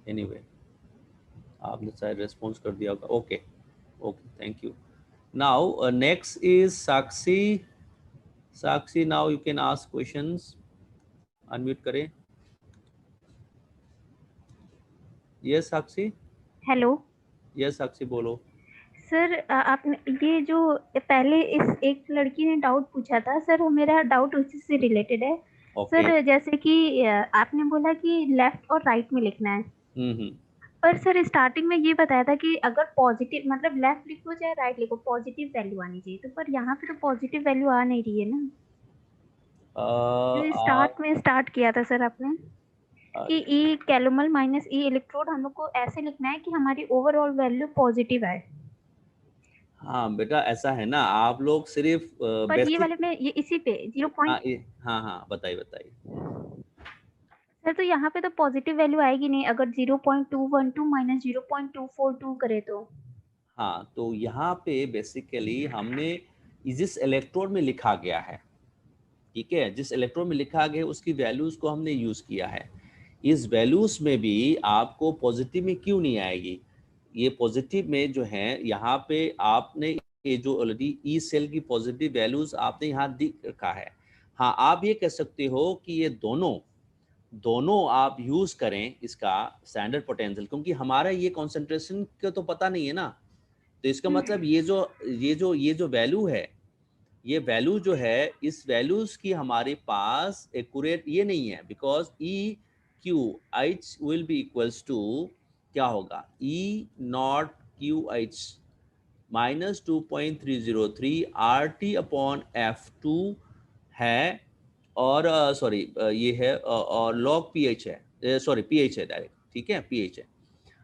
एनीवे आपने शायद रेस्पॉन्स कर दिया होगा। Okay okay, thank you. Now next is Sakshi. Sakshi, now you can ask questions, unmute करें। यस साक्षी। हेलो। यस साक्षी बोलो। सर आपने ये जो पहले इस एक लड़की ने डाउट पूछा था सर, मेरा डाउट उसी से रिलेटेड है। सर जैसे कि आपने बोला कि लेफ्ट और राइट में लिखना है, पर सर स्टार्टिंग में ये बताया था कि अगर पॉजिटिव मतलब लेफ्ट लिखो चाहे राइट लिखो पॉजिटिव वैल्यू आनी चाहिए, तो पर यहाँ पे तो पॉजिटिव वैल्यू आ नहीं रही है ना। स्टार्ट में स्टार्ट किया था सर आपने कि ई कैलोमल माइनस ई इलेक्ट्रोड हम लोग को ऐसे लिखना है कि हमारी ओवरऑल वैल्यू पॉजिटिव है। हाँ बेटा ऐसा है ना, आप लोग सिर्फ पर ये वाले में ये इसी पे 0. हाँ बताइए बताइए सर तो यहाँ पे तो पॉजिटिव वैल्यू आएगी नहीं अगर 0.212 माइनस 0.242 करे तो। हाँ तो यहाँ पे बेसिकली हमने जिस इलेक्ट्रोड में लिखा गया है, ठीक है, जिस इलेक्ट्रोड में लिखा गया है उसकी वैल्यूज को हमने यूज किया है। इस वैल्यूज में भी आपको पॉजिटिव में क्यों नहीं आएगी? ये पॉजिटिव में जो है यहाँ पे आपने ये जो ऑलरेडी ई सेल की पॉजिटिव वैल्यूज आपने यहाँ दिख रखा है। हाँ आप ये कह सकते हो कि ये दोनों आप यूज करें इसका स्टैंडर्ड पोटेंशियल, क्योंकि हमारा ये कॉन्सेंट्रेशन का तो पता नहीं है ना। तो इसका मतलब ये जो वैल्यू है, ये वैल्यू जो है, इस वैल्यूज की हमारे पास एक्यूरेट ये नहीं है, because E Q H will be equals to क्या होगा, E naught Q H minus 2.303 R T upon F2 है, और सॉरी ये है और लॉग पी एच है, सॉरी पी एच है डायरेक्ट, ठीक है पी एच है।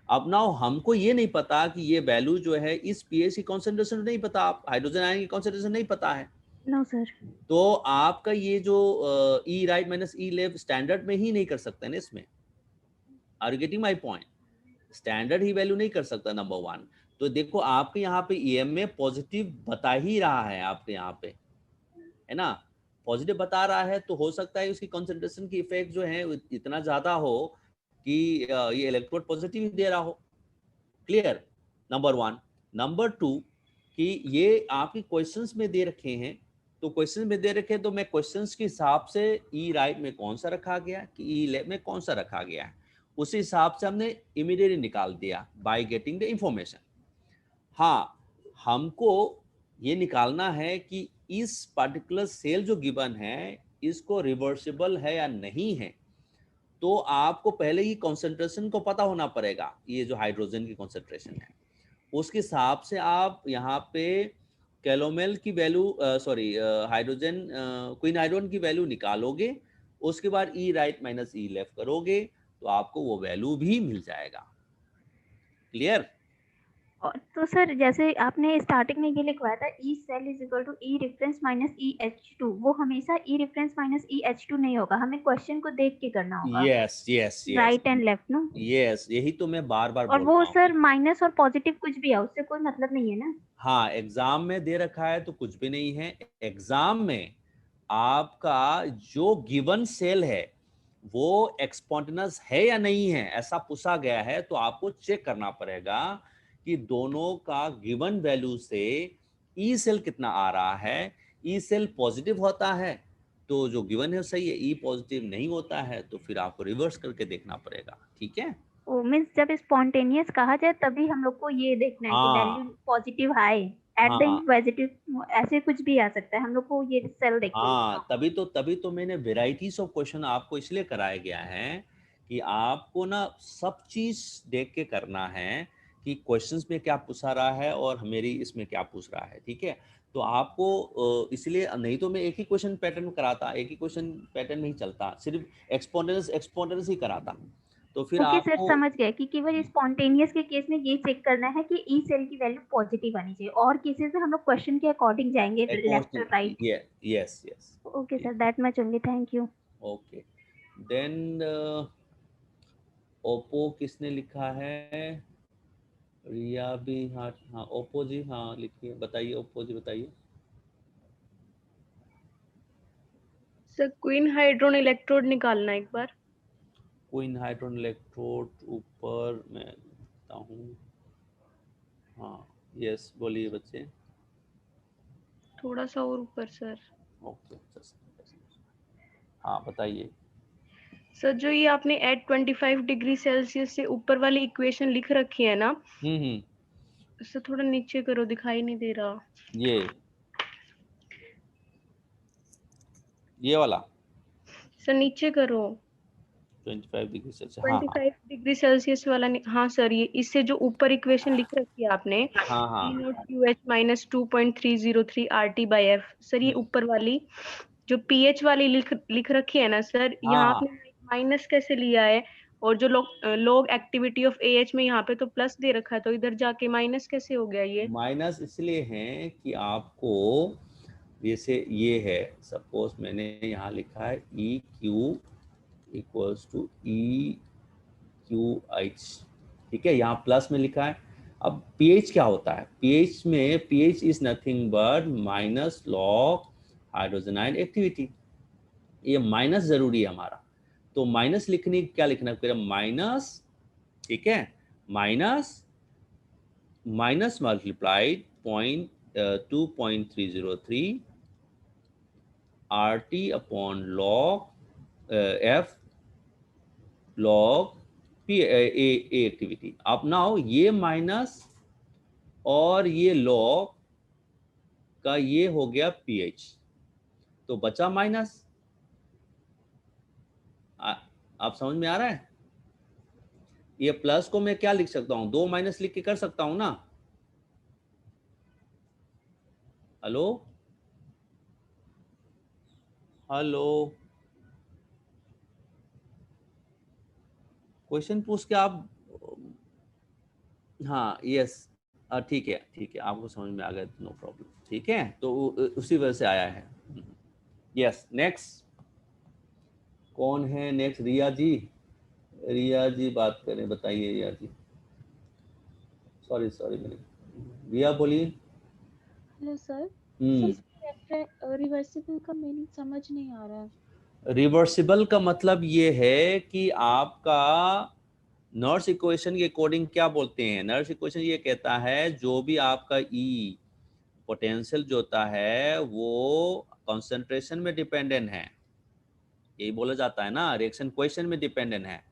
अब नाउ हमको ये नहीं पता कि ये वैल्यू जो है इस पीएच की कॉन्सेंट्रेशन नहीं पता, आप हाइड्रोजन आयन की कॉन्सेंट्रेशन नहीं पता है। No sir. तो आपका ये जो E right minus E left standard में ही नहीं कर सकते ना इसमें। Are you getting my point? Standard ही वैल्यू नहीं कर सकता नंबर वन। तो देखो आपके यहाँ पे ईएम में पॉजिटिव बता ही रहा है, आपके यहाँ पे है ना, पॉजिटिव बता रहा है, तो हो सकता है उसकी कॉन्सेंट्रेशन की इफेक्ट जो है इतना ज्यादा हो कि ये इलेक्ट्रोड पॉजिटिव ही दे रहा हो। Clear? Number one. Number two कि ये आपके क्वेश्चंस में दे रखे हैं, तो क्वेश्चन में दे रखे तो मैं क्वेश्चंस के हिसाब से ई राइट में कौन सा रखा गया कि ई लेफ्ट में कौन सा रखा गया है, उसी हिसाब से हमने इमीडिएटली निकाल दिया बाय गेटिंग द इंफॉर्मेशन। हाँ हमको ये निकालना है कि इस पर्टिकुलर सेल जो गिवन है इसको रिवर्सिबल है या नहीं है। तो आपको पहले ही कॉन्सेंट्रेशन को पता होना पड़ेगा, ये जो हाइड्रोजन की कॉन्सेंट्रेशन है उसके हिसाब से आप यहाँ पे कैलोमेल की value sorry hydrogen queen hydrogen की वैल्यू निकालोगे, उसके बाद ई राइट माइनस ई लेफ्ट करोगे तो आपको वो वैल्यू भी मिल जाएगा। क्लियर? तो सर जैसे आपने स्टार्टिंग में ये लिखवाया था E cell is equal to E reference minus E H2, वो हमेशा ई रेफरेंस माइनस ई H2 नहीं होगा, हमें क्वेश्चन को देख के करना होगा। Yes right and left no. Yes यही तो मैं बार बार और वो सर माइनस और पॉजिटिव कुछ भी है उससे कोई मतलब नहीं है ना। हाँ एग्जाम में दे रखा है तो कुछ भी नहीं है। एग्जाम में आपका जो गिवन सेल है वो एक्सपोंटेनियस है या नहीं है ऐसा पूछा गया है, तो आपको चेक करना पड़ेगा कि दोनों का गिवन वैल्यू से ई सेल कितना आ रहा है। ई सेल पॉजिटिव होता है तो जो गिवन है सही है, ई पॉजिटिव नहीं होता है तो फिर आपको रिवर्स करके देखना पड़ेगा। ठीक है? ओ मींस जब स्पॉन्टेनियस कहा जाए तभी हम लोग को ये देखना है कि value positive high at the end positive ऐसे कुछ भी आ सकता है, हम लोग को ये सेल देखते हैं। हाँ तभी तो मैंने वेराइटीज ऑफ क्वेश्चन आपको इसलिए कराया गया है कि आपको ना सब चीज देख के करना है कि क्वेश्चंस में क्या पूछा रहा है और मेरी इसमें क्या पूछ रहा है। ठीक है? तो आपको इसलिए, नहीं तो मैं एक ही क्वेश्चन पैटर्न कराता, एक ही क्वेश्चन पैटर्न नहीं चलता, सिर्फ एक्सपोनेंस ही कराता। तो फिर आपको सर समझ गए कि केवल स्पॉन्टेनियस के केस में ये चेक करना है कि ई सेल की वैल्यू पॉजिटिव आनी चाहिए, और केसेस में हम लोग क्वेश्चन के अकॉर्डिंग जाएंगे लेफ्ट और right. Yes okay sir, that much only, thank you. Okay then ओप्पो किसने लिखा है? रिया भी, हाँ ओप्पो जी, हाँ लिखिए, बताइए ओप्पो जी बताइए। सर क्वीन हाइड्रोन इलेक्ट्रोड निकालना एक बार। क्वीन हाइड्रोन इलेक्ट्रोड ऊपर मैं देखता हूँ। हाँ यस बोलिए बच्चे। थोड़ा सा और ऊपर सर। ओके हाँ बताइए। सर जो ये आपने एट 25 डिग्री सेल्सियस से ऊपर वाली इक्वेशन लिख रखी है ना, सर थोड़ा नीचे करो, दिखाई नहीं दे रहा। ये वाला सर नीचे करो। 25 डिग्री सेल्सियस, 25 डिग्री सेल्सियस वाला हाँ सर, ये इससे जो ऊपर इक्वेशन लिख रखी है आपने, E0 QH -2.303 RT/F, सर ये ऊपर वाली जो पीएच वाली लिख रखी है ना सर, यहाँ हाँ, आपने माइनस कैसे लिया है? और जो लॉग एक्टिविटी ऑफ एएच में यहाँ पे तो प्लस दे रखा है, तो इधर जाके माइनस कैसे हो गया ये? माइनस इसलिए है कि आपको जैसे ये है, सपोज मैंने यहाँ लिखा है E Q equals to E Q H, ठीक है, यहाँ प्लस में लिखा है। अब पीएच क्या होता है? पीएच में pH is nothing but minus log hydrogen ion activity. ये माइनस जरूरी है हमारा, तो माइनस लिखने क्या लिखना है? माइनस, ठीक है, minus minus multiplied 2.303 RT upon log F log P A activity. अब नाउ ये माइनस और ये लॉग का ये हो गया पीएच, तो बचा माइनस। आप समझ में आ रहा है? ये प्लस को मैं क्या लिख सकता हूं? 2 माइनस लिख के कर सकता हूं ना? हेलो हेलो, क्वेश्चन पूछ के आप, हाँ यस, ठीक है ठीक है, आपको समझ में आ गया, नो प्रॉब्लम, ठीक है, तो उसी वजह से आया है। यस, नेक्स्ट कौन है? नेक्स्ट रिया जी, रिया जी बात करें, बताइए रिया जी। सॉरी मैंने, रिया बोलिए। Hello sir. सर रिवर्सिबल का मीनिंग समझ नहीं आ रहा है। रिवर्सिबल का मतलब ये है कि आपका नर्स इक्वेशन के अकॉर्डिंग क्या बोलते हैं? नर्स इक्वेशन ये कहता है जो भी आपका ई पोटेंशियल जो होता है वो कंसंट्रेशन में डिपेंडेंट है, यही बोला जाता है ना, रिएक्शन क्वेश्चन में डिपेंडेंट है।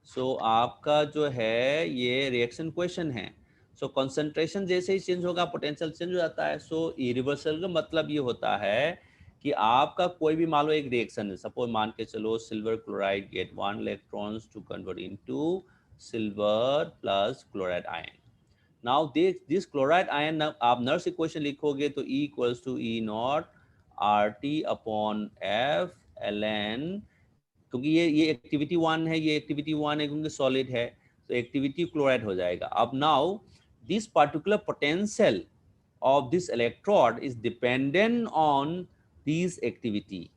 सो आपका जो है ये रिएक्शन क्वेश्चन है, सो कंसंट्रेशन जैसे ही चेंज होगा पोटेंशियल चेंज हो जाता है। सो इरिवर्सल का मतलब ये होता है कि आपका कोई भी मान लो एक रिएक्शन है, सपोज मान के चलो silver chloride get 1 electrons to convert into silver plus chloride ion. Now this chloride ion, आप नर्स इक्वेशन लिखोगे तो E equals to E not RT upon F ln, क्योंकि ये एक्टिविटी 1 है, ये एक्टिविटी 1 है क्योंकि सॉलिड है, तो एक्टिविटी क्लोराइड हो जाएगा। अब now this particular potential of this electrode is dependent on this activity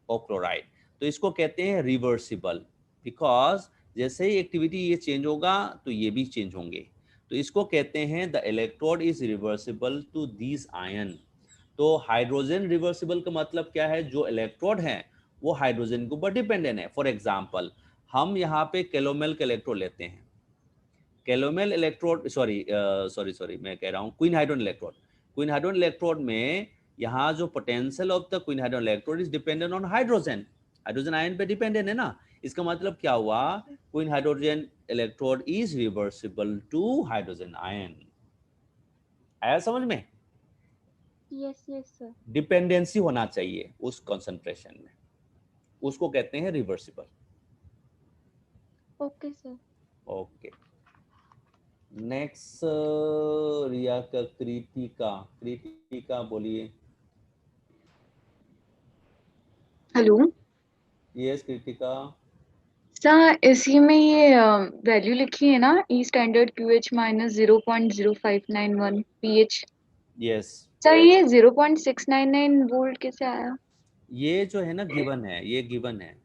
of chloride, तो इसको कहते हैं रिवर्सिबल, बिकॉज जैसे ही एक्टिविटी ये चेंज होगा तो ये भी चेंज होंगे, तो इसको कहते हैं the electrode is reversible to this ion. तो हाइड्रोजन रिवर्सिबल का मतलब क्या है? जो इलेक्ट्रोड है वो हाइड्रोजन के ऊपर डिपेंडेंट है। फॉर एग्जांपल हम यहाँ पे कैलोमेल का इलेक्ट्रोड लेते हैं, कैलोमेल इलेक्ट्रोड, सॉरी मैं कह रहा हूँ quinhydrone electrode. Quinhydrone electrode में यहाँ जो potential of the quinhydrone electrode is dependent on hydrogen, hydrogen ion पे डिपेंडेंट है ना। इसका मतलब क्या हुआ? Quinhydrone electrode is reversible to hydrogen ion. आया समझ में? Yes sir. डिपेंडेंसी होना चाहिए उस कंसंट्रेशन में, उसको कहते हैं reversible. Okay sir. Okay, next Riya का कृतिका बोलिए। Hello yes Kritika. सर, इसी में ये वैल्यू लिखी है ना, E standard QH minus 0.0591 pH। Yes sir, ये 0.699 वोल्ट कैसे आया? ये जो है ना गिवन है, ये गिवन है,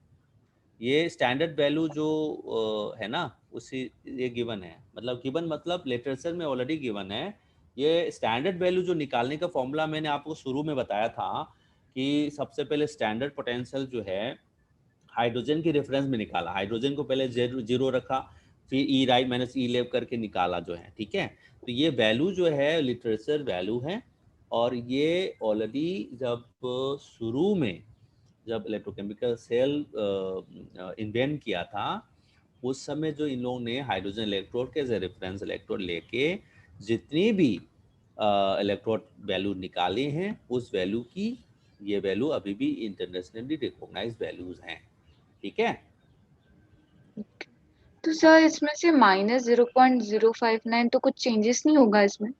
ये स्टैंडर्ड वैल्यू जो है ना उसी, ये गिवन है, मतलब गिवन मतलब लिटरेचर में ऑलरेडी गिवन है। ये स्टैंडर्ड वैल्यू जो निकालने का फॉर्मूला मैंने आपको शुरू में बताया था कि सबसे पहले स्टैंडर्ड पोटेंशियल जो है हाइड्रोजन की रेफरेंस में निकाला, हाइड्रोजन को पहले जीरो रखा, फिर ई राइट माइनस ई लेव करके निकाला जो है, ठीक है। तो ये वैल्यू जो है लिटरेचर वैल्यू है, और ये ऑलरेडी जब शुरू में जब इलेक्ट्रोकेमिकल सेल इन्वेंट किया था उस समय जो इन लोगों ने हाइड्रोजन इलेक्ट्रोड के रेफरेंस इलेक्ट्रोड लेके जितनी भी इलेक्ट्रोड वैल्यू निकाले हैं उस वैल्यू की ये वैल्यू अभी भी इंटरनेशनली रिकॉग्नाइज्ड वैल्यूज हैं, ठीक है। तो सर इसमें से माइनस 0.059 तो कुछ चेंजेस नहीं होगा इसमें?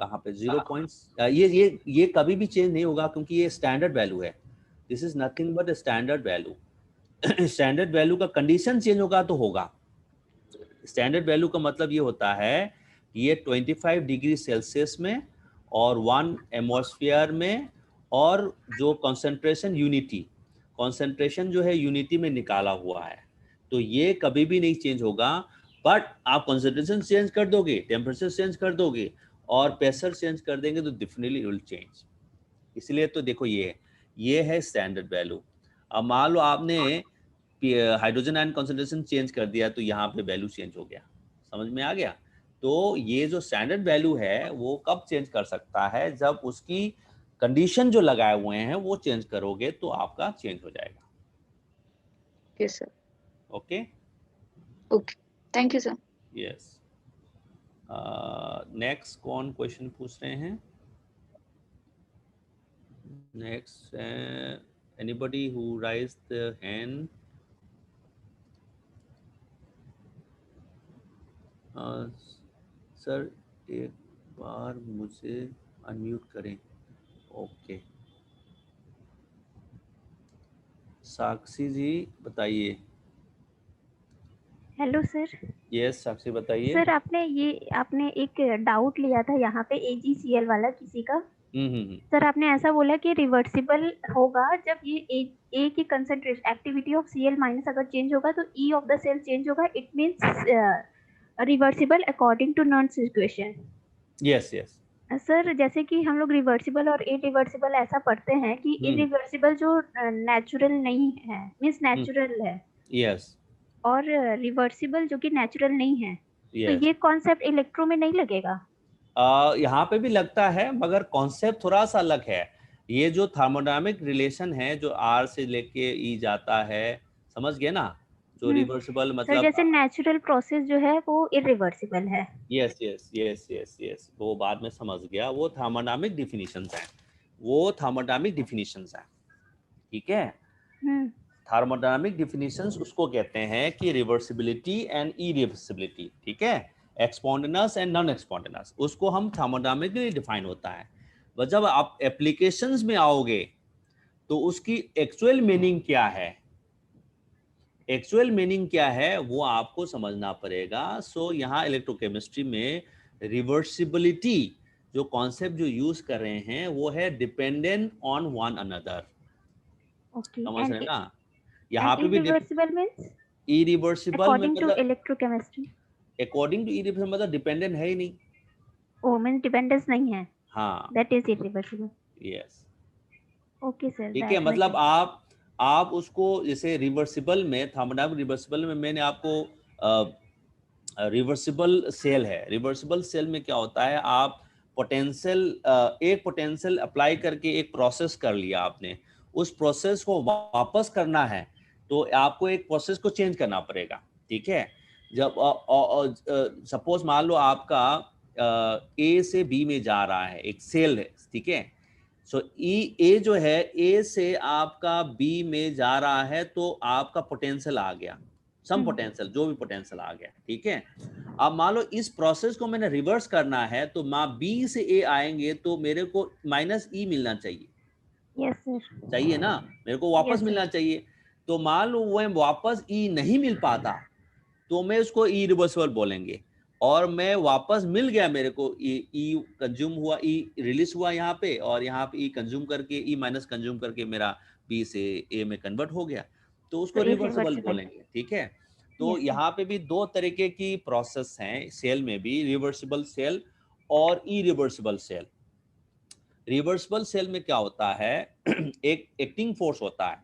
कहाँ पे 0 पॉइंट्स? ये कभी भी चेंज नहीं होगा क्योंकि ये स्टैंडर्ड वैल्यू है। This is nothing but standard value. Standard value का कंडीशन चेंज होगा तो होगा। स्टैंडर्ड वैल्यू का मतलब ये होता है कि ये 25 डिग्री सेल्सियस में और 1 एटमॉस्फेयर में, और जो कंसंट्रेशन कंसंट्रेशन जो है यूनिटी में निकाला हुआ है, तो ये कभी भी नहीं चेंज होगा। बट आप कंसंट्रेशन चेंज कर दोगे, टेम्परेचर चेंज कर दोगे और प्रेशर चेंज कर देंगे तो डेफिनेटली विल चेंज। इसलिए तो देखो ये है स्टैंडर्ड वैल्यू। अब मान लो आपने हाइड्रोजन आयन कंसंट्रेशन चेंज कर दिया तो यहाँ पे वैल्यू चेंज हो गया, समझ में आ गया। तो ये जो स्टैंडर्ड वैल्यू है वो कब चेंज कर सकता है, जब उसकी कंडीशन जो लगाए हुए हैं वो चेंज करोगे तो आपका चेंज हो जाएगा। Okay sir. Okay okay, thank you sir. Yes. Next कौन क्वेश्चन पूछ रहे हैं? Next anybody who rise the hand? Sir एक बार मुझे अनम्यूट करें। ओके, साक्षी जी बताइए। Hello sir. यस साक्षी बताइए। सर आपने एक डाउट लिया था यहाँ पे AgCl वाला किसी का। सर आपने ऐसा बोला कि रिवर्सिबल होगा जब ये ए की concentration activity of Cl minus अगर चेंज होगा तो E of the cell change होगा, it means reversible according to नॉन्स इक्वेशन। यस यस सर जैसे कि हम लोग रिवर्सिबल और इरिवर्सिबल ऐसा पढ़ते हैं कि इरिवर्सिबल जो नेचुरल नहीं है मींस नेचुरल है, यस, और रिवर्सिबल जो कि नेचुरल नहीं है, तो यस। ये कॉन्सेप्ट इलेक्ट्रो में नहीं लगेगा? यहाँ पे भी लगता है मगर कॉन्सेप्ट थोड़ा सा अलग है। ये जो थर्मोडायनामिक रिलेशन है जो R से लेके E जाता है, समझ गए ना? जो रिवर्सिबल मतलब सर जैसे नेचुरल प्रोसेस जो है वो इरिवर्सिबल है। Yes yes yes yes yes, वो बाद में समझ गया। वो थर्मोडायनामिक डेफिनेशंस हैं, वो थर्मोडायनामिक डेफिनेशंस हैं, ठीक है। थर्मोडायनामिक डेफिनेशंस उसको कहते हैं कि रिवर्सिबिलिटी एंड इरिवर्सिबिलिटी, ठीक है। एक्सपोंटेनियस एंड नॉन एक्सपोंटेनियस, उसको हम थर्मोडायनामिकली डिफाइन होता है। बस जब आप एप्लीकेशंस में आओगे तो उसकी एक्चुअल मीनिंग क्या है, एक्चुअल मीनिंग क्या है वो आपको समझना पड़ेगा। सो यहाँ इलेक्ट्रोकेमिस्ट्री में रिवर्सिबिलिटी जो कॉन्सेप्ट जो यूज कर रहे हैं वो है डिपेंडेंट ऑन वन अनदर। समझ रहे हैं ना? यहाँ पे भी इरिवर्सिबल मींस इरिवर्सिबल में according to electrochemistry, according to irreversible मतलब डिपेंडेंट है ही नहीं। ओ मींस डिपेंडेंस नहीं है, हाँ, that is irreversible. Yes, okay sir, ठीक है। मतलब आप उसको जैसे रिवर्सिबल में, थर्मोडायनामिक रिवर्सिबल में मैंने आपको रिवर्सिबल सेल है। रिवर्सिबल सेल में क्या होता है, आप पोटेंशियल एक पोटेंशियल अप्लाई करके एक प्रोसेस कर लिया आपने, उस प्रोसेस को वापस करना है तो आपको एक प्रोसेस को चेंज करना पड़ेगा, ठीक है। जब सपोज मान लो आपका ए से बी में जा रहा है एक सेल है, ठीक है। सो ए जो है ए से आपका बी में जा रहा है तो आपका पोटेंशियल आ गया, सम पोटेंशियल, जो भी पोटेंशियल आ गया, ठीक है। अब मान लो इस प्रोसेस को मैंने रिवर्स करना है तो बी से ए आएंगे तो मेरे को माइनस ई मिलना चाहिए। यस सर, चाहिए ना, मेरे को वापस मिलना चाहिए। तो मान लो वो वापस ई नहीं मिल पाता तो मैं उसको ई रिवर्सिबल बोलेंगे, और मैं वापस मिल गया मेरे को, ई कंज्यूम हुआ, ई रिलीज हुआ यहाँ पे, और यहाँ पे ई कंज्यूम करके, ई माइनस कंज्यूम करके मेरा बी से ए में कन्वर्ट हो गया, तो उसको रिवर्सिबल बोलेंगे, ठीक है। तो यहाँ पे भी दो तरीके की प्रोसेस हैं सेल में भी, रिवर्सिबल सेल और इरिवर्सिबल सेल। रिवर्सिबल सेल में क्या होता है, एक एक्टिंग फोर्स होता है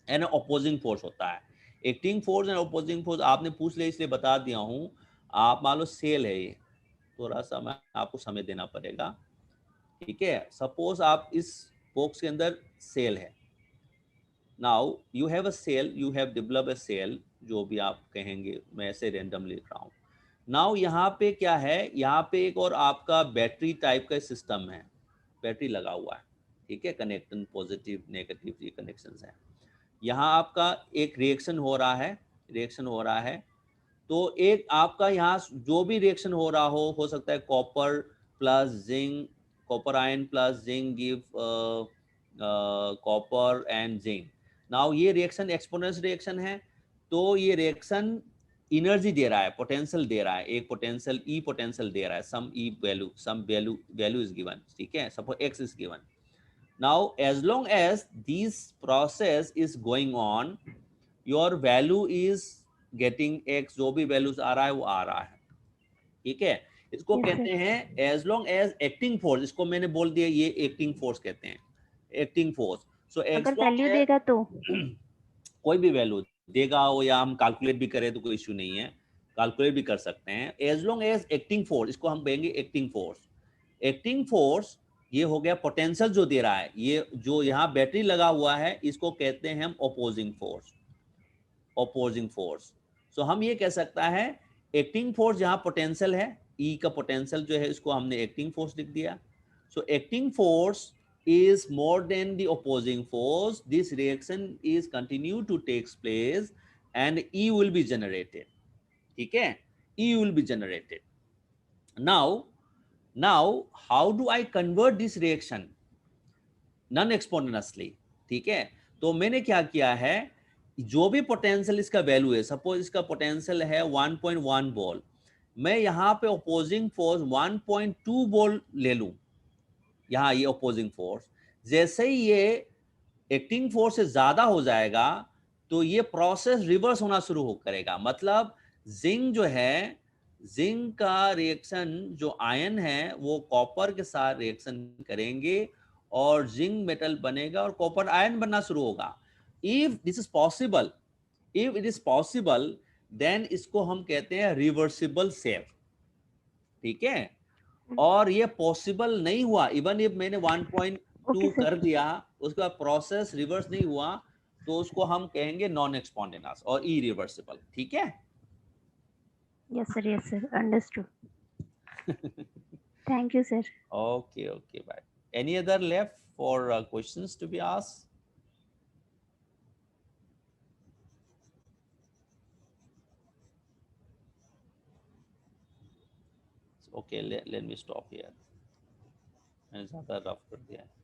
एंड ऑपोजिंग फोर्स होता है। Acting force and opposing force आपने पूछ लिया इसलिए बता दिया हूं। आप मान लो सेल है, ये थोड़ा सा मैं आपको समय देना पड़ेगा, ठीक है। सपोज आप इस बॉक्स के अंदर सेल है, now you have a cell, you have develop a cell, जो भी आप कहेंगे, मैं ऐसे रैंडम लिख रहा हूँ। नाउ यहाँ पे क्या है, यहाँ पे एक और आपका बैटरी टाइप का सिस्टम है, बैटरी लगा हुआ है, ठीक है। कनेक्शन पॉजिटिव नेगेटिव ये कनेक्शंस हैं। यहाँ आपका एक रिएक्शन हो रहा है, रिएक्शन हो रहा है, तो एक आपका यहाँ जो भी रिएक्शन हो रहा हो सकता है copper plus zinc, copper ion plus zinc give copper and zinc. Now ये रिएक्शन एक्सपोनेंशियल रिएक्शन है, तो ये रिएक्शन एनर्जी दे रहा है, पोटेंशियल दे रहा है, एक पोटेंशियल ई पोटेंशियल दे रहा है, some E value, some value is given, ठीक है, suppose x is given. Now as long as this process is going on, your value is getting x, जो भी वैल्यूज आ रहा है वो आ रहा है, ठीक है। इसको Yes, कहते हैं as long as acting force, इसको मैंने बोल दिया ये एक्टिंग फोर्स कहते हैं, एक्टिंग फोर्स। सो एज अगर लॉन्ग वैल्यू एज देगा तो कोई भी वैल्यू देगा हो या हम कैलकुलेट भी करें तो कोई इश्यू नहीं है, कैलकुलेट भी कर सकते हैं। As long as acting force, इसको हम कहेंगे एक्टिंग फोर्स। एक्टिंग फोर्स ये हो गया पोटेंशियल जो दे रहा है, ये जो यहाँ बैटरी लगा हुआ है इसको कहते हैं हम अपोजिंग फोर्स, अपोजिंग फोर्स। सो हम ये कह सकता है एक्टिंग फोर्स जहाँ पोटेंशियल है, ई का पोटेंशियल जो है इसको हमने एक्टिंग फोर्स लिख दिया। So acting force is more than the opposing force, this reaction is continue to takes place and E will be generated, ठीक है, E will be generated. Now how do I convert this reaction non exponentially, ठीक है। तो मैंने क्या किया है, जो भी पोटेंशियल इसका वैल्यू है, सपोज इसका पोटेंशियल है 1.1 वोल्ट, मैं यहाँ पे अपोजिंग फोर्स 1.2 वोल्ट ले लूं, यहाँ ये अपोजिंग फोर्स, जैसे ही ये एक्टिंग फोर्स से ज्यादा हो जाएगा तो ये प्रोसेस रिवर्स होना शुरू हो करेगा। मतलब जिंक जो है, जिंक का रिएक्शन जो आयन है वो कॉपर के साथ रिएक्शन करेंगे और जिंक मेटल बनेगा और कॉपर आयन बनना शुरू होगा। If this is possible, if it is possible, then इसको हम कहते हैं रिवर्सिबल सेल, ठीक है। और ये पॉसिबल नहीं हुआ, इवन इफ मैंने 1.2 कर दिया, उसके बाद प्रोसेस रिवर्स नहीं हुआ, तो उसको हम कहेंगे नॉन एक्सपोंटेनियस और इरिवर्सिबल, ठीक है। yes sir, understood. Thank you sir. Okay, bye. Any other left for questions to be asked? Okay, let me stop here. मैंने ज़्यादा रफ कर दिया है।